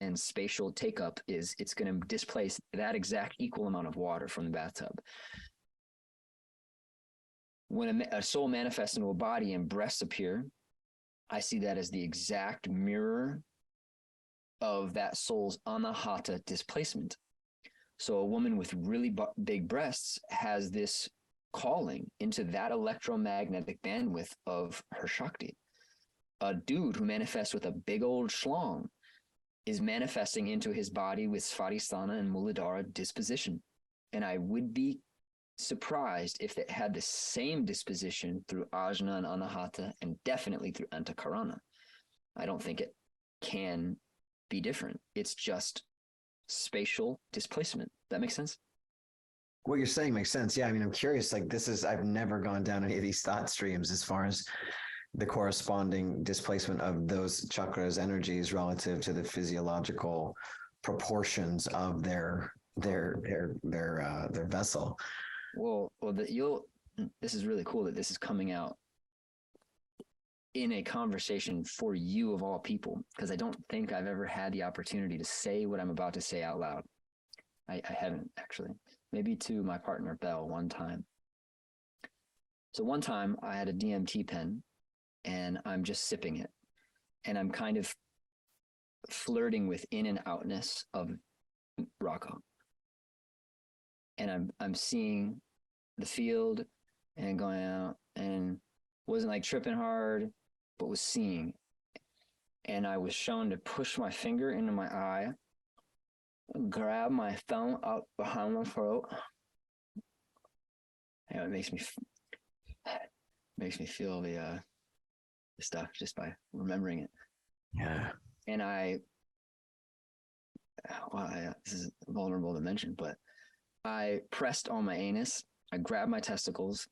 and spatial take up is, it's going to displace that exact equal amount of water from the bathtub. When a soul manifests into a body and breasts appear, I see that as the exact mirror of that soul's anahata displacement. So a woman with really big breasts has this calling into that electromagnetic bandwidth of her Shakti. A dude who manifests with a big old schlong is manifesting into his body with Svadhisthana and Muladhara disposition. And I would be surprised if it had the same disposition through Ajna and Anahata, and definitely through Antakarana. I don't think it can be different. It's just spatial displacement. That makes sense? What you're saying makes sense. Yeah. I mean, I'm curious, I've never gone down any of these thought streams as far as the corresponding displacement of those chakras energies relative to the physiological proportions of their vessel. This is really cool that this is coming out in a conversation for you of all people, because I don't think I've ever had the opportunity to say what I'm about to say out loud. I haven't, actually. maybe to my partner Belle one time. So one time I had a DMT pen and I'm just sipping it, and I'm kind of flirting with in and outness of Rocco. And I'm seeing the field and going out, and wasn't like tripping hard, but was seeing. And I was shown to push my finger into my eye, grab my thumb up behind my throat. And it makes me feel the stuff just by remembering it. Yeah. And this is vulnerable to mention, but I pressed on my anus. I grabbed my testicles.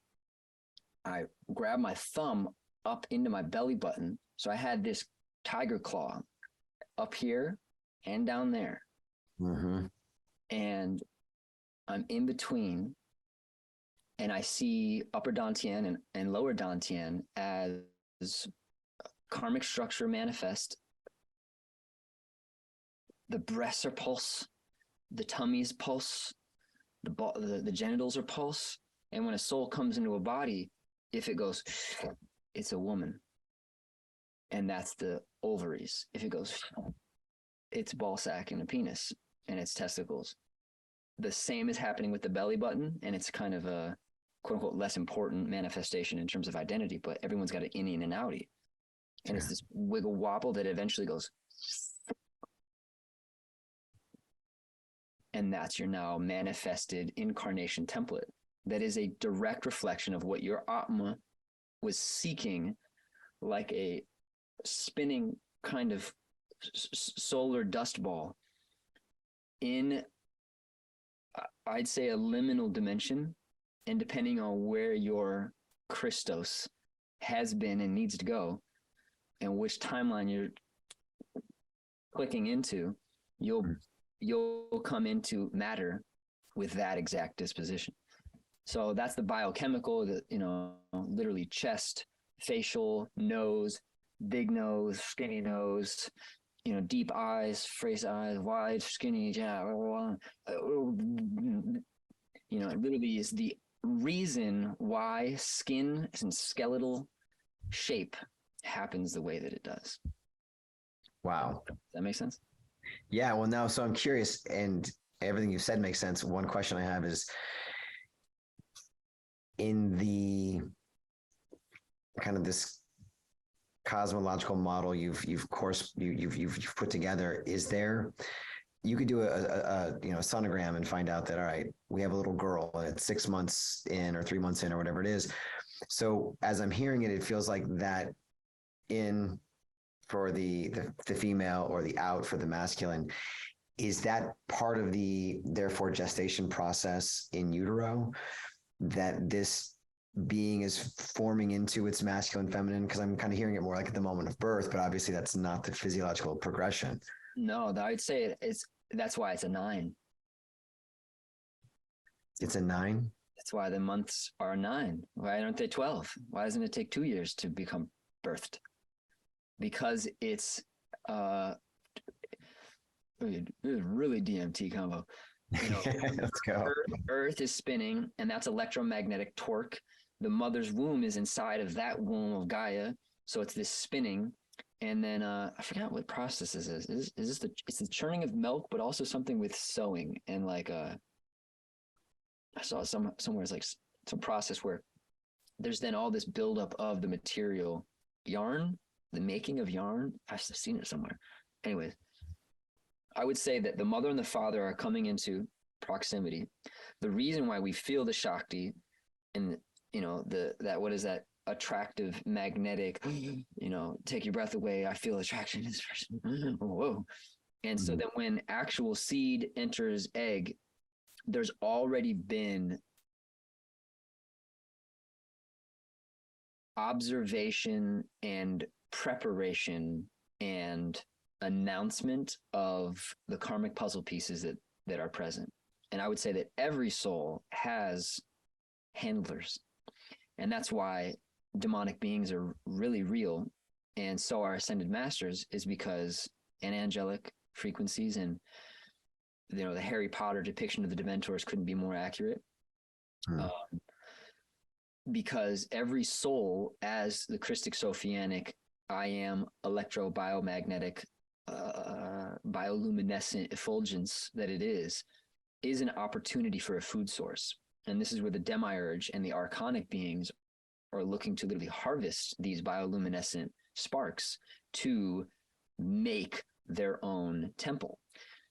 I grabbed my thumb up into my belly button. So I had this tiger claw up here and down there. Mm-hmm. And I'm in between, and I see upper dantian and lower dantian as karmic structure manifest. The breasts are pulse, the tummy's pulse, the genitals are pulse. And when a soul comes into a body, if it goes, it's a woman. And that's the ovaries. If it goes, it's ball sack and a penis and it's testicles. The same is happening with the belly button, and it's kind of a quote unquote less important manifestation in terms of identity, but everyone's got an innie and an outie. And it's this wiggle wobble that eventually goes, and that's your now manifested incarnation template. That is a direct reflection of what your Atma was seeking, like a spinning kind of solar dust ball in, I'd say, a liminal dimension. And depending on where your Christos has been and needs to go, and which timeline you're clicking into, you'll come into matter with that exact disposition. So that's the biochemical, that, literally chest, facial, nose, big nose, skinny nose, deep eyes, face eyes, wide, skinny, yeah. It literally is the reason why skin and skeletal shape happens the way that it does. Wow. Does that make sense? Yeah. Well, now, so I'm curious, and everything you said makes sense. One question I have is, in the kind of this cosmological model you've put together, is there, you could do a sonogram and find out that, all right, we have a little girl at 6 months in or 3 months in or whatever it is. So as I'm hearing it, it feels like that in for the female or the out for the masculine, is that part of the therefore gestation process in utero, that this being is forming into its masculine, feminine? Because I'm kind of hearing it more like at the moment of birth, but obviously that's not the physiological progression. No, I'd say that's why it's a 9. It's a 9? That's why the months are 9. Why aren't they 12? Why doesn't it take 2 years to become birthed? Because it's really DMT combo. Let's go. Earth is spinning, and that's electromagnetic torque. The mother's womb is inside of that womb of Gaia, so it's this spinning. And then I forgot what process this is. Is this it's the churning of milk, but also something with sewing, and like I saw somewhere it's like some process where there's then all this buildup of the material, yarn, the making of yarn. I've seen it somewhere. Anyways, I would say that the mother and the father are coming into proximity. The reason why we feel the Shakti and what is that attractive, magnetic, take your breath away, I feel attraction in this person. Whoa. And so then when actual seed enters egg, there's already been observation and preparation and announcement of the karmic puzzle pieces that are present. And I would say that every soul has handlers. And that's why demonic beings are really real. And so are ascended masters, is because, and angelic frequencies, and the Harry Potter depiction of the Dementors couldn't be more accurate. Hmm. Because every soul, as the Christic Sophianic I am electrobiomagnetic bioluminescent effulgence that it is an opportunity for a food source. And this is where the demiurge and the archonic beings are looking to literally harvest these bioluminescent sparks to make their own temple.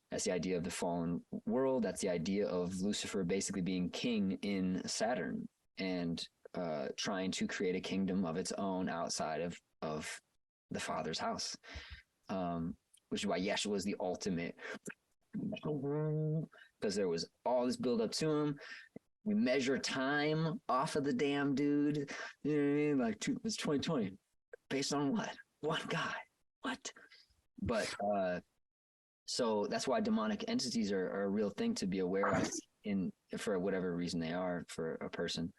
That's the idea of the fallen world. That's the idea of Lucifer basically being king in Saturn and trying to create a kingdom of its own outside of the Father's house, which is why Yeshua was the ultimate, because there was all this build up to him. We measure time off of the damn dude. You know what I mean? Like, it's 2020. Based on what? One guy. What? But so that's why demonic entities are a real thing to be aware of for whatever reason they are for a person.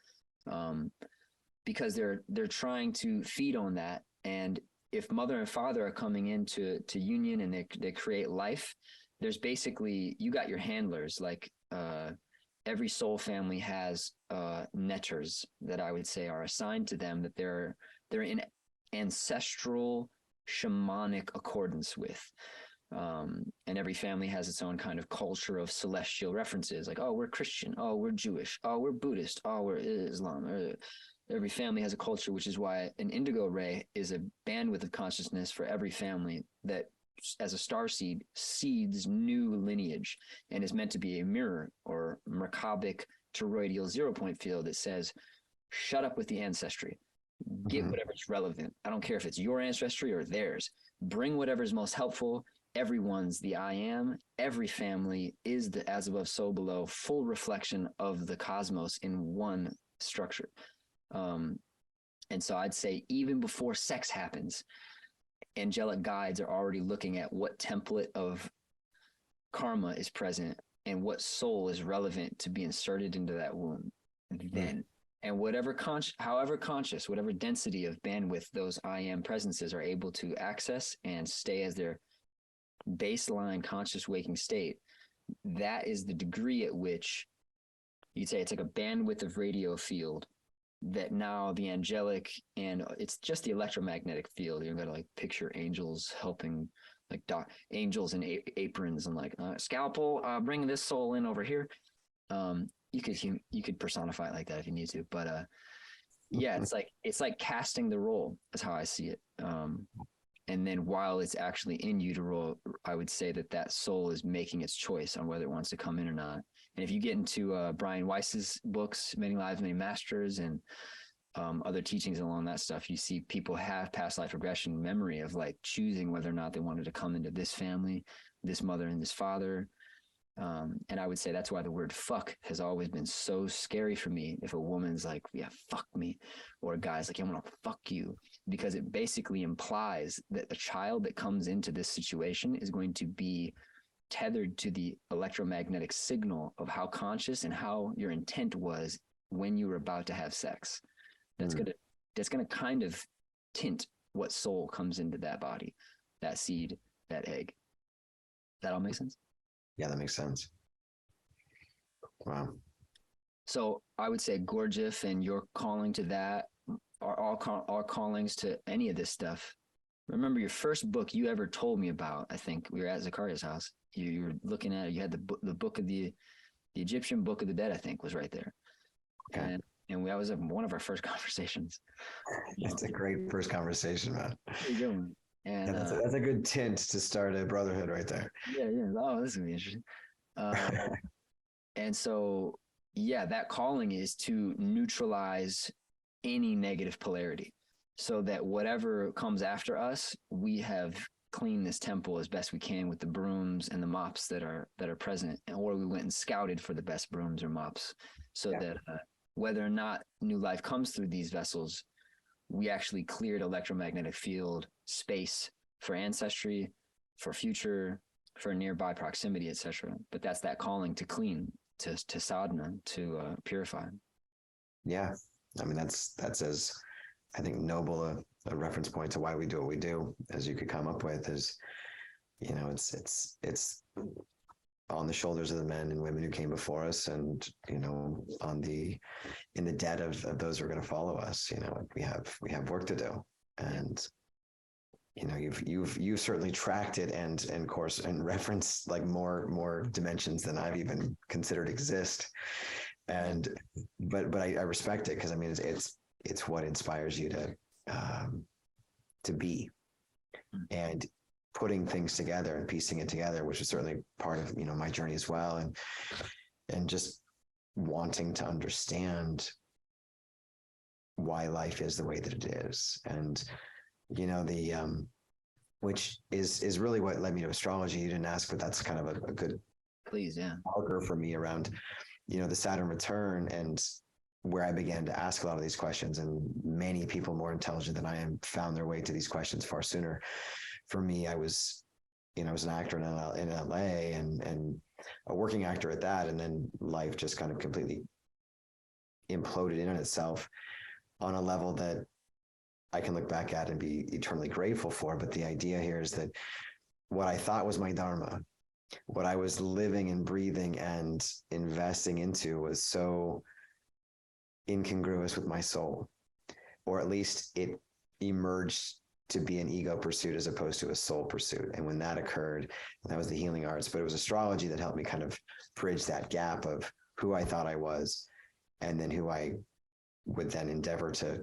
Because they're trying to feed on that. And if mother and father are coming into union and they create life, there's basically, you got your handlers. Like every soul family has netters that I would say are assigned to them, that they're in ancestral shamanic accordance with. And every family has its own kind of culture of celestial references, like, oh, we're Christian, oh, we're Jewish, oh, we're Buddhist, oh, we're Islam. Every family has a culture, which is why an indigo ray is a bandwidth of consciousness for every family that, as a star seed, seeds new lineage and is meant to be a mirror or Merkabic toroidal 0-point field that says, shut up with the ancestry. Get whatever's relevant. I don't care if it's your ancestry or theirs. Bring whatever's most helpful. Everyone's the I am. Every family is the as above, so below, full reflection of the cosmos in one structure. And so I'd say even before sex happens, angelic guides are already looking at what template of karma is present and what soul is relevant to be inserted into that womb then. And however conscious, whatever density of bandwidth those I am presences are able to access and stay as their baseline conscious waking state, that is the degree at which you'd say it's like a bandwidth of radio field that now the angelic, and it's just the electromagnetic field. You've got to like picture angels helping, like angels in aprons and like scalpel, bring this soul in over here. You could personify it like that if you need to, but yeah, it's like casting the role is how I see it. And then while it's actually in utero, I would say that soul is making its choice on whether it wants to come in or not. And if you get into Brian Weiss's books, Many Lives, Many Masters, and other teachings along that stuff, you see people have past life regression memory of like choosing whether or not they wanted to come into this family, this mother and this father. And I would say that's why the word fuck has always been so scary for me. If a woman's like, yeah, fuck me, or a guy's like, I want to fuck you, because it basically implies that the child that comes into this situation is going to be tethered to the electromagnetic signal of how conscious and how your intent was when you were about to have sex. That's gonna kind of tint what soul comes into that body, that seed, that egg. That all makes sense? Yeah, that makes sense. Wow. So I would say Gurdjieff and your calling to that are all callings to any of this stuff. Remember your first book you ever told me about, I think we were at Zachariah's house. You were looking at it. You had the book of the Egyptian Book of the Dead, I think, was right there. Okay. And that was one of our first conversations. That's a great first conversation, man. How you doing? And yeah, that's a good tint to start a brotherhood right there. Yeah. Oh, this is gonna be interesting. And so, yeah, that calling is to neutralize any negative polarity, so that whatever comes after us, we have cleaned this temple as best we can with the brooms and the mops that are present, or we went and scouted for the best brooms or mops, so that whether or not new life comes through these vessels, we actually cleared electromagnetic field space for ancestry, for future, for nearby proximity, etc. But that's that calling to clean, to sadhana, to purify. Yeah, I mean that's as I think noble a reference point to why we do what we do as you could come up with is, it's on the shoulders of the men and women who came before us, and in the debt of those who are going to follow us. We have work to do, and you've certainly tracked it and course and referenced like more dimensions than I've even considered exist. And but I respect it, because I mean it's what inspires you to be, and putting things together and piecing it together, which is certainly part of my journey as well, and just wanting to understand why life is the way that it is. And which is really what led me to astrology. You didn't ask, but that's kind of a good marker for me around the Saturn return, and where I began to ask a lot of these questions. And many people more intelligent than I am found their way to these questions far sooner. For me, I was an actor in LA, and a working actor at that, and then life just kind of completely imploded in on itself on a level that I can look back at and be eternally grateful for. But the idea here is that what I thought was my dharma, what I was living and breathing and investing into, was so incongruous with my soul, or at least it emerged to be an ego pursuit as opposed to a soul pursuit. And when that occurred, that was the healing arts. But it was astrology that helped me kind of bridge that gap of who I thought I was, and then who I would then endeavor to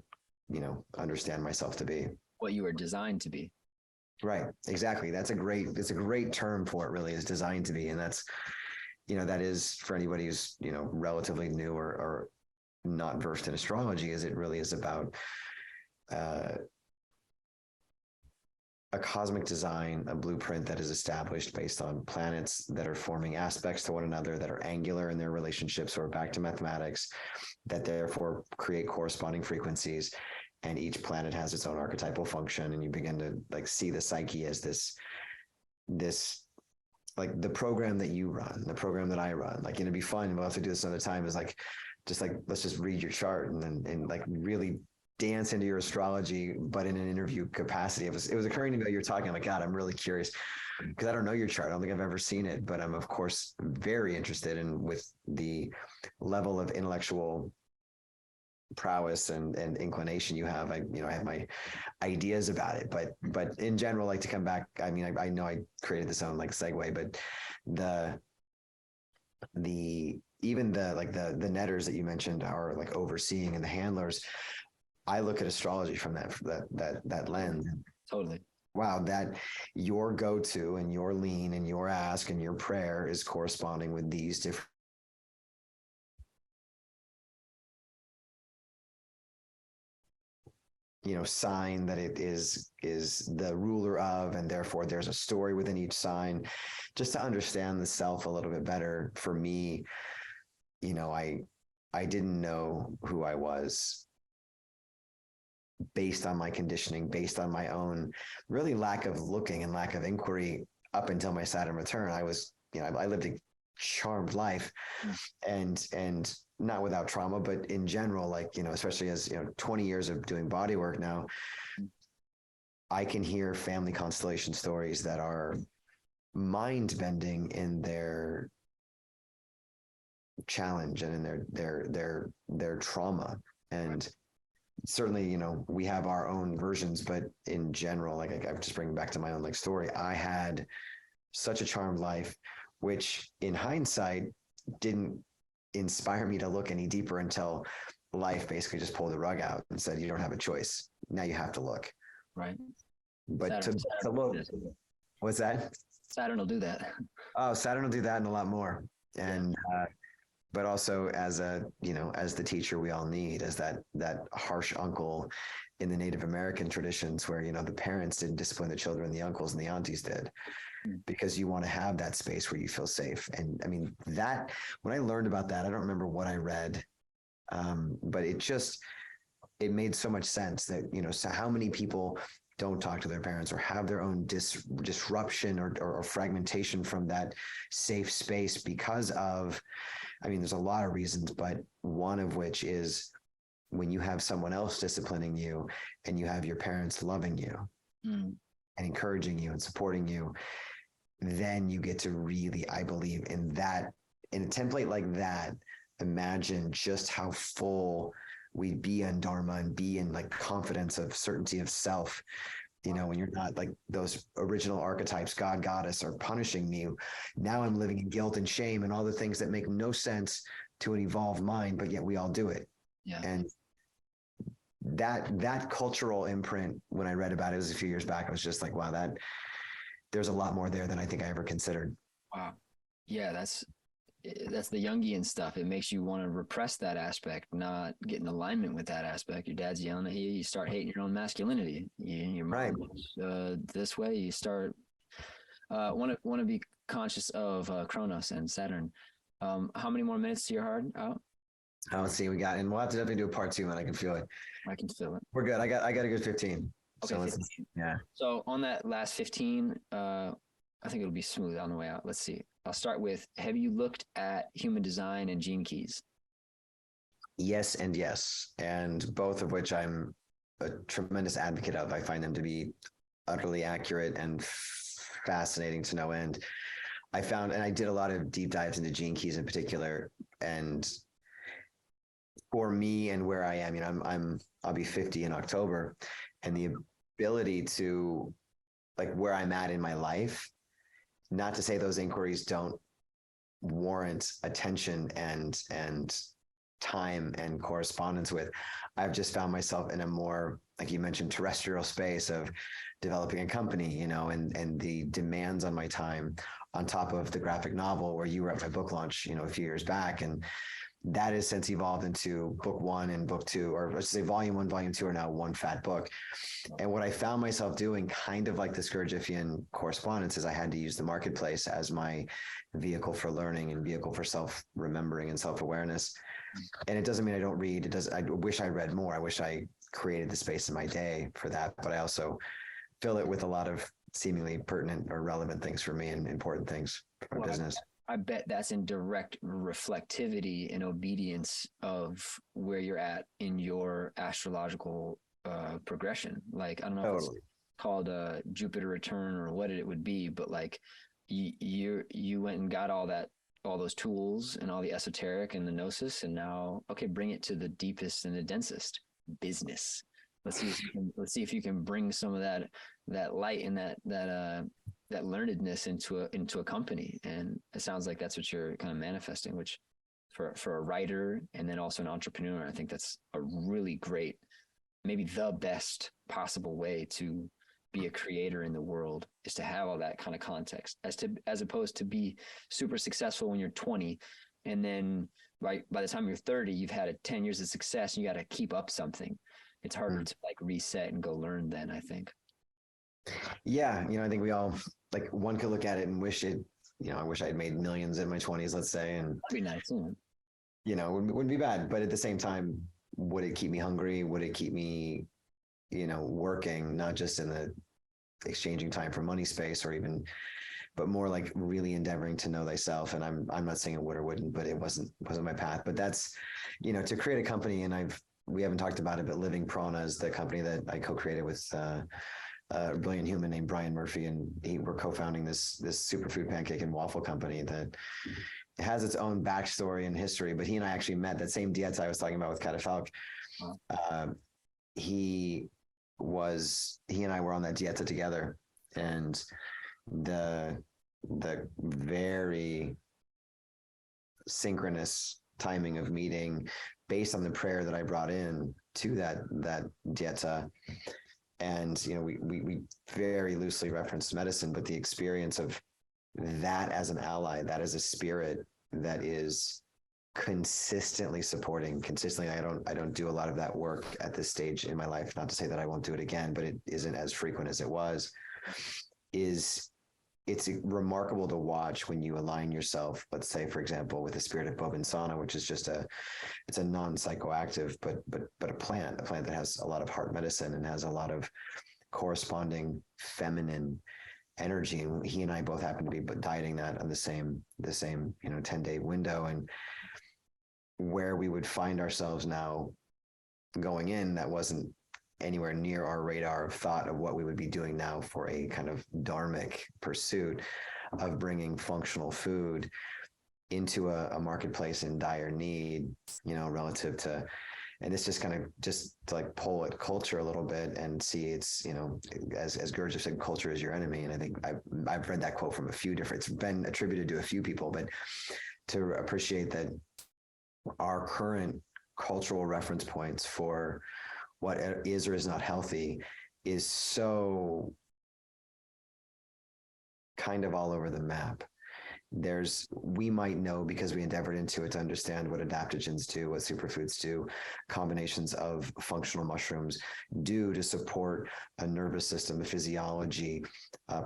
understand myself to be. What you were designed to be. Right. Exactly. It's a great term for it, really, is designed to be. And that's, that is, for anybody who's, relatively new or not versed in astrology, is it really is about a cosmic design, a blueprint that is established based on planets that are forming aspects to one another, that are angular in their relationships, or back to mathematics, that therefore create corresponding frequencies. And each planet has its own archetypal function, and you begin to see the psyche as this like the program that you run, the program that I run. It'd be fun. We'll have to do this another time. Is let's just read your chart and really dance into your astrology, but in an interview capacity. It was occurring to me while you're talking. I'm like, God, I'm really curious, because I don't know your chart. I don't think I've ever seen it, but I'm of course very interested in, with the level of intellectual prowess and inclination you have. I have my ideas about it, but in general, like, to come back, I mean, I know I created this own segue, but even the netters that you mentioned are overseeing, and the handlers, I look at astrology from that lens. Totally. Wow, that your go-to and your lean and your ask and your prayer is corresponding with these different sign that it is the ruler of, and therefore there's a story within each sign. Just to understand the self a little bit better. For me, I didn't know who I was based on my conditioning, based on my own really lack of looking and lack of inquiry up until my Saturn return. I was, I lived a charmed life, and not without trauma, but in general, especially as 20 years of doing body work now, I can hear family constellation stories that are mind bending in their challenge and in their trauma. And certainly, we have our own versions, but in general, I'm just bringing back to my own story. I had such a charmed life, which in hindsight didn't inspire me to look any deeper until life basically just pulled the rug out and said, you don't have a choice. Now you have to look. Right. But Saturn to look, what's that? Saturn will do that. Oh, Saturn will do that and a lot more. And, but also as the teacher we all need, as that harsh uncle in the Native American traditions, where, the parents didn't discipline the children, the uncles and the aunties did, because you want to have that space where you feel safe. And I mean, that, when I learned about that, I don't remember what I read, but it made so much sense that, so how many people don't talk to their parents or have their own disruption or fragmentation from that safe space because of, there's a lot of reasons, but one of which is when you have someone else disciplining you and you have your parents loving you and encouraging you and supporting you, then you get to really, I believe, in a template like that, imagine just how full we'd be on Dharma and be in like confidence of certainty of self. When you're not like those original archetypes, God, goddess, are punishing me. Now I'm living in guilt and shame and all the things that make no sense to an evolved mind, but yet we all do it. Yeah. And that cultural imprint, when I read about it, was a few years back, I was just like, wow, there's a lot more there than I think I ever considered. Wow. Yeah, that's the Jungian stuff. It makes you want to repress that aspect, not get in alignment with that aspect. Your dad's yelling at you. You start hating your own masculinity. Your Right. This way, you start want to be conscious of Kronos and Saturn. How many more minutes to your hard out? Let's see, and we'll have to definitely do a part 2, man. I can feel it. I can feel it. We're good. I got a good 15. Okay, so 15. Yeah. So on that last 15, I think it'll be smooth on the way out. Let's see. I'll start with, have you looked at human design and gene keys? Yes and yes, and both of which I'm a tremendous advocate of. I find them to be utterly accurate and fascinating to no end. I found, and I did a lot of deep dives into gene keys in particular, and for me and where I am, I'll be 50 in October, and the ability to, like, where I'm at in my life, not to say those inquiries don't warrant attention and time and correspondence with. I've just found myself in a more, like you mentioned, terrestrial space of developing a company, and the demands on my time, on top of the graphic novel where you were at my book launch, a few years back. And that has since evolved into book 1 and book 2, or let's say volume 1, volume 2 are now one fat book. And what I found myself doing, kind of like the Scourgiffian correspondence, is I had to use the marketplace as my vehicle for learning and vehicle for self-remembering and self-awareness. And it doesn't mean I don't read. I wish I read more. I wish I created the space in my day for that, but I also fill it with a lot of seemingly pertinent or relevant things for me and important things for my business. I bet that's in direct reflectivity and obedience of where you're at in your astrological progression. Like, I don't know if it's called Jupiter return or what it would be, but like you went and got all those tools and all the esoteric and the gnosis, and now, okay, bring it to the deepest and the densest business. Let's see if you can bring some of that light and that learnedness into a company. And it sounds like that's what you're kind of manifesting, which for a writer and then also an entrepreneur, I think that's a really great, maybe the best possible way to be a creator in the world, is to have all that kind of context, as opposed to be super successful when you're 20, and then by the time you're 30, you've had 10 years of success and you got to keep up something. It's harder to like reset and go learn then, I think. Yeah. I think we all, like, one could look at it and wish it, I wish I'd made millions in my 20s, let's say. And that'd be nice. Wouldn't be bad. But at the same time, would it keep me hungry? Would it keep me, working, not just in the exchanging time for money space, but more like really endeavoring to know thyself. And I'm not saying it would or wouldn't, but it wasn't my path. But that's, to create a company, and we haven't talked about it, but Living Prana is the company that I co-created with a brilliant human named Brian Murphy, and we're co-founding this superfood pancake and waffle company that has its own backstory and history. But he and I actually met that same dieta I was talking about with Catafalque. He and I were on that dieta together, and the very synchronous timing of meeting, based on the prayer that I brought in to that dieta. And, we very loosely referenced medicine, but the experience of that as an ally, that as a spirit that is consistently supporting. I don't do a lot of that work at this stage in my life. Not to say that I won't do it again, but it isn't as frequent as it was. It's remarkable to watch when you align yourself, let's say, for example, with the spirit of Bobinsana, which is just it's a non-psychoactive, but a plant that has a lot of heart medicine and has a lot of corresponding feminine energy. And he and I both happen to be dieting that on the same 10-day window. And where we would find ourselves now going in, that wasn't anywhere near our radar of thought of what we would be doing now for a kind of dharmic pursuit. of bringing functional food into a marketplace in dire need, relative to, and this just kind of just to like pull at culture a little bit and see it's, as Gurdjieff said, culture is your enemy. And I think I've read that quote from a few different, it's been attributed to a few people, but to appreciate that our current cultural reference points for what is or is not healthy is so kind of all over the map. We might know because we endeavored into it to understand what adaptogens do, what superfoods do, combinations of functional mushrooms do to support a nervous system, a physiology,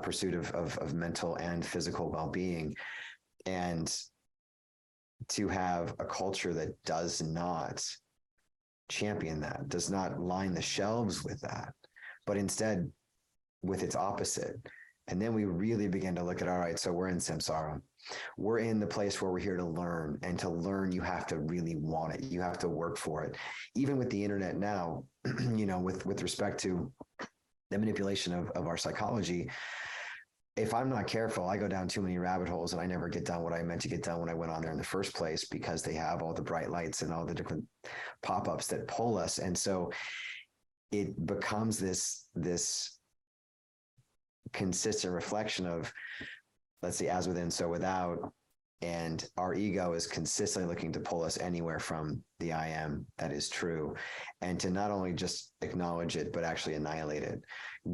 pursuit of mental and physical well-being. And to have a culture that does not champion that, does not line the shelves with that, but instead with its opposite. And then we really begin to look at, all right, so we're in samsara. We're in the place where we're here to learn, and to learn, you have to really want it. You have to work for it. Even with the internet now, with respect to the manipulation of our psychology, if I'm not careful, I go down too many rabbit holes and I never get done what I meant to get done when I went on there in the first place, because they have all the bright lights and all the different pop-ups that pull us. And so it becomes this consistent reflection of, let's see, as within, so without. And our ego is consistently looking to pull us anywhere from the I am that is true. And to not only just acknowledge it, but actually annihilate it,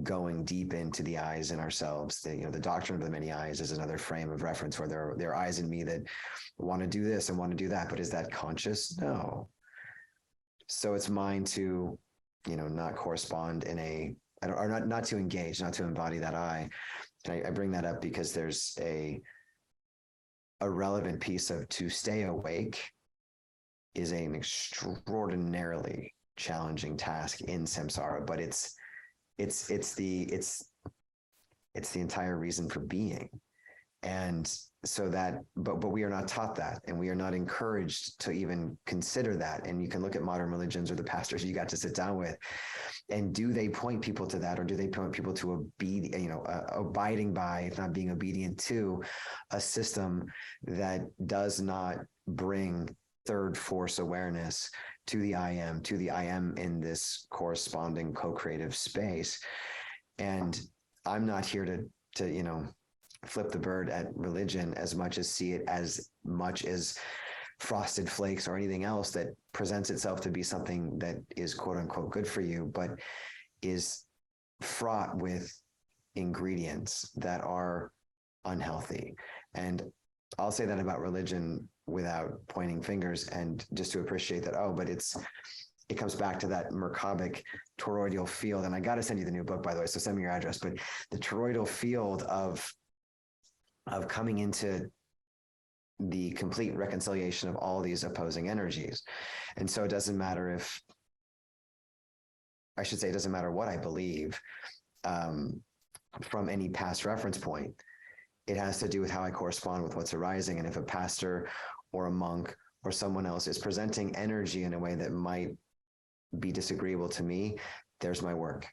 going deep into the eyes in ourselves. The doctrine of the many eyes is another frame of reference, where there are eyes in me that want to do this and want to do that. But is that conscious? No. So it's mine to, not correspond not to engage, not to embody that I. And I bring that up because there's a relevant piece of, to stay awake is an extraordinarily challenging task in samsara, but it's the entire reason for being. And so that, but we are not taught that, and we are not encouraged to even consider that. And you can look at modern religions or the pastors you got to sit down with, and do they point people to that, or do they point people to abiding by, if not being obedient to, a system that does not bring third force awareness to the I am in this corresponding co-creative space. And I'm not here to flip the bird at religion as much as see it as much as Frosted Flakes or anything else that presents itself to be something that is quote unquote good for you, but is fraught with ingredients that are unhealthy. And I'll say that about religion without pointing fingers, and just to appreciate that, but it comes back to that Merkabah toroidal field. And I got to send you the new book, by the way, so send me your address, but the toroidal field of coming into the complete reconciliation of all these opposing energies. And so it doesn't matter it doesn't matter what I believe from any past reference point. It has to do with how I correspond with what's arising. And if a pastor or a monk or someone else is presenting energy in a way that might be disagreeable to me, there's my work.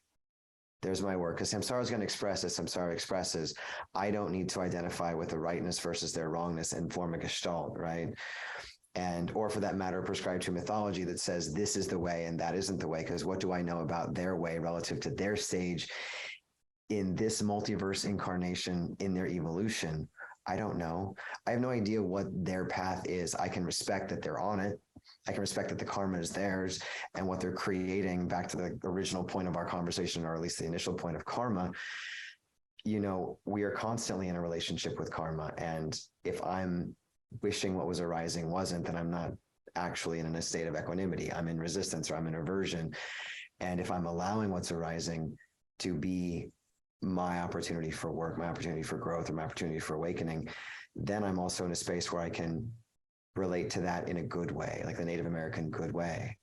There's my work, because samsara is going to express as samsara expresses. I don't need to identify with the rightness versus their wrongness and form a gestalt, right? Or for that matter, prescribe to mythology that says this is the way and that isn't the way, because what do I know about their way relative to their stage in this multiverse incarnation in their evolution? I don't know. I have no idea what their path is. I can respect that they're on it. I can respect that the karma is theirs and what they're creating. Back to the original point of our conversation, or at least the initial point of karma, we are constantly in a relationship with karma. And if I'm wishing what was arising wasn't, then I'm not actually in a state of equanimity. I'm in resistance, or I'm in aversion. And if I'm allowing what's arising to be my opportunity for work, my opportunity for growth, or my opportunity for awakening, then I'm also in a space where I can relate to that in a good way, like the Native American good way,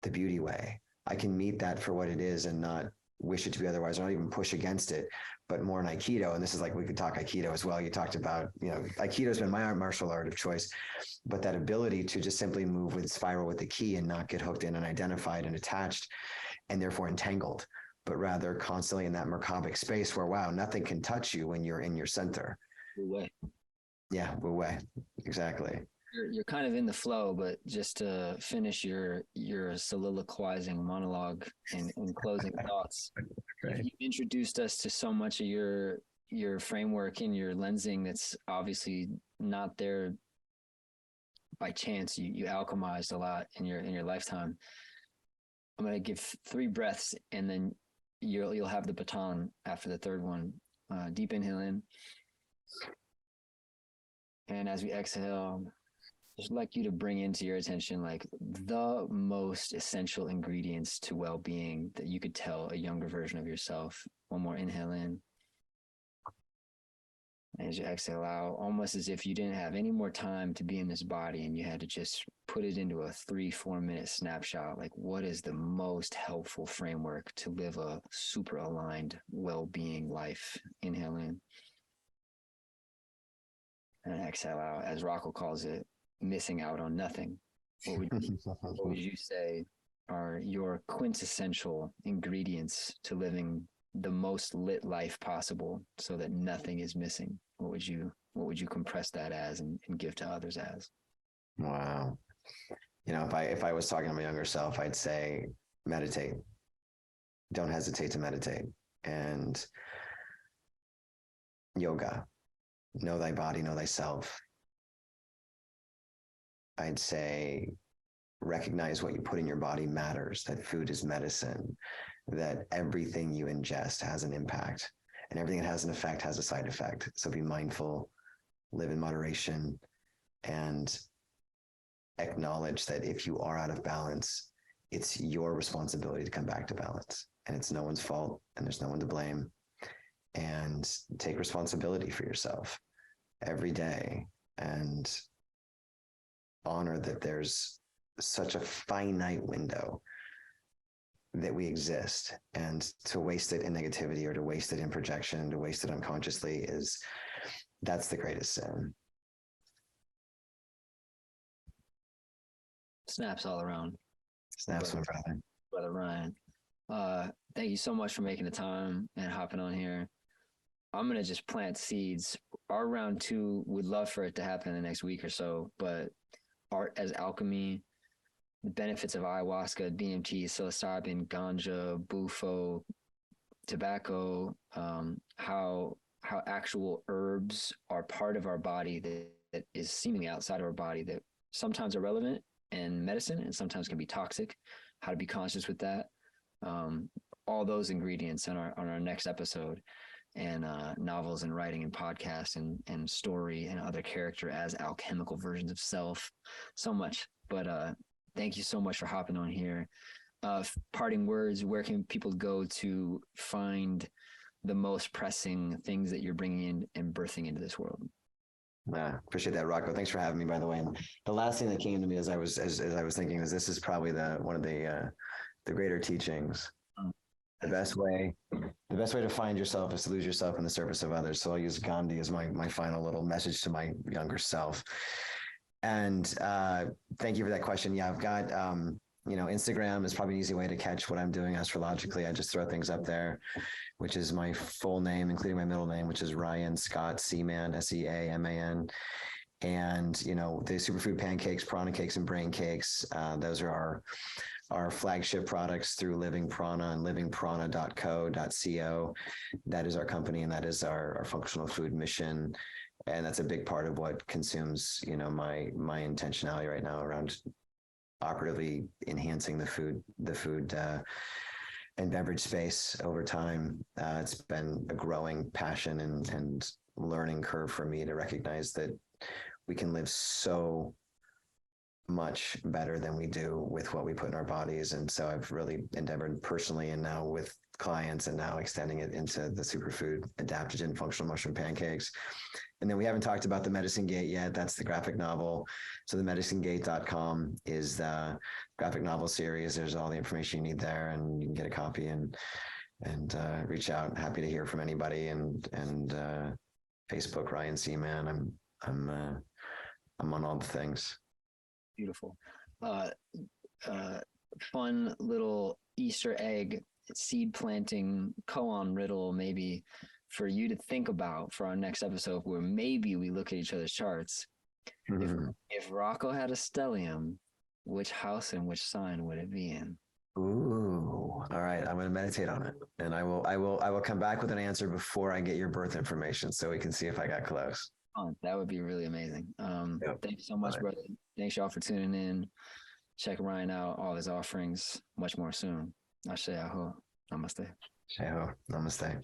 the beauty way. I can meet that for what it is and not wish it to be otherwise, or not even push against it, but more in Aikido. And this is like, we could talk Aikido as well. You talked about, Aikido's been my martial art of choice, but that ability to just simply move with spiral with the ki and not get hooked in and identified and attached and therefore entangled, but rather constantly in that Merkabah space where, wow, nothing can touch you when you're in your center. way. Yeah, we're way. Exactly. You're kind of in the flow, but just to finish your soliloquizing monologue and closing thoughts, Right. you've introduced us to so much of your framework and your lensing that's obviously not there by chance. You alchemized a lot in your lifetime. I'm gonna give 3 breaths, and then you'll have the baton after the third one. Deep inhale in, and as we exhale, just like you to bring into your attention like the most essential ingredients to well-being that you could tell a younger version of yourself. One more inhale in. As you exhale out, almost as if you didn't have any more time to be in this body and you had to just put it into a 3-4 minute snapshot. Like, what is the most helpful framework to live a super aligned well-being life? Inhale in and exhale out, as Rocco calls it, missing out on nothing. What would you say are your quintessential ingredients to living the most lit life possible so that nothing is missing? What would you compress that as and give to others as? Wow. If I was talking to my younger self, I'd say meditate. Don't hesitate to meditate. And yoga. Know thy body, know thyself. I'd say recognize what you put in your body matters, that food is medicine, that everything you ingest has an impact, and everything that has an effect has a side effect. So be mindful, live in moderation, and acknowledge that if you are out of balance, it's your responsibility to come back to balance. And it's no one's fault, and there's no one to blame. And take responsibility for yourself every day and honor that there's such a finite window that we exist, and to waste it in negativity or to waste it in projection, to waste it unconsciously that's the greatest sin. Snaps all around. Snaps, my brother. Brother Ryan. Thank you so much for making the time and hopping on here. I'm going to just plant seeds. Our round 2, we'd love for it to happen in the next week or so, but art as alchemy, the benefits of ayahuasca, DMT, psilocybin, ganja, bufo, tobacco, how actual herbs are part of our body that is seemingly outside of our body that sometimes are relevant in medicine and sometimes can be toxic, how to be conscious with that. All those ingredients on our next episode, and novels and writing and podcasts and story and other character as alchemical versions of self. So much. But thank you so much for hopping on here. Parting words, where can people go to find the most pressing things that you're bringing in and birthing into this world? Appreciate that, Rocco. Thanks for having me, by the way. And the last thing that came to me as I was thinking is this is probably one of the greater teachings. The best way to find yourself is to lose yourself in the service of others. So I'll use Gandhi as my final little message to my younger self. And thank you for that question. Yeah, I've got Instagram is probably an easy way to catch what I'm doing astrologically. I just throw things up there, which is my full name, including my middle name, which is Ryan Scott Seaman, SEAMAN. And the superfood pancakes, prana cakes, and brain cakes. Those are our flagship products through Living Prana and livingprana.co.co. That is our company, and that is our functional food mission. And that's a big part of what consumes, my intentionality right now around operatively enhancing the food and beverage space over time. It's been a growing passion and learning curve for me to recognize that we can live so much better than we do with what we put in our bodies. And so I've really endeavored personally, and now with clients, and now extending it into the superfood adaptogen functional mushroom pancakes. And then we haven't talked about the Medicine Gate yet. That's the graphic novel. So the medicinegate.com is the graphic novel series. There's all the information you need there, and you can get a copy and reach out. Happy to hear from anybody. And Facebook, Ryan Seaman. I'm on all the things. Beautiful. Fun little Easter egg seed planting koan riddle maybe for you to think about for our next episode, where maybe we look at each other's charts. If Rocco had a stellium, which house and which sign would it be in? Ooh, all right. I'm going to meditate on it, and I will come back with an answer before I get your birth information, so we can see if I got close. Oh, that would be really amazing. Yep. Thank you so much, brother. Thanks y'all for tuning in. Check Ryan out, all his offerings, much more soon. Ashe, aho. Namaste. Sheho. Namaste.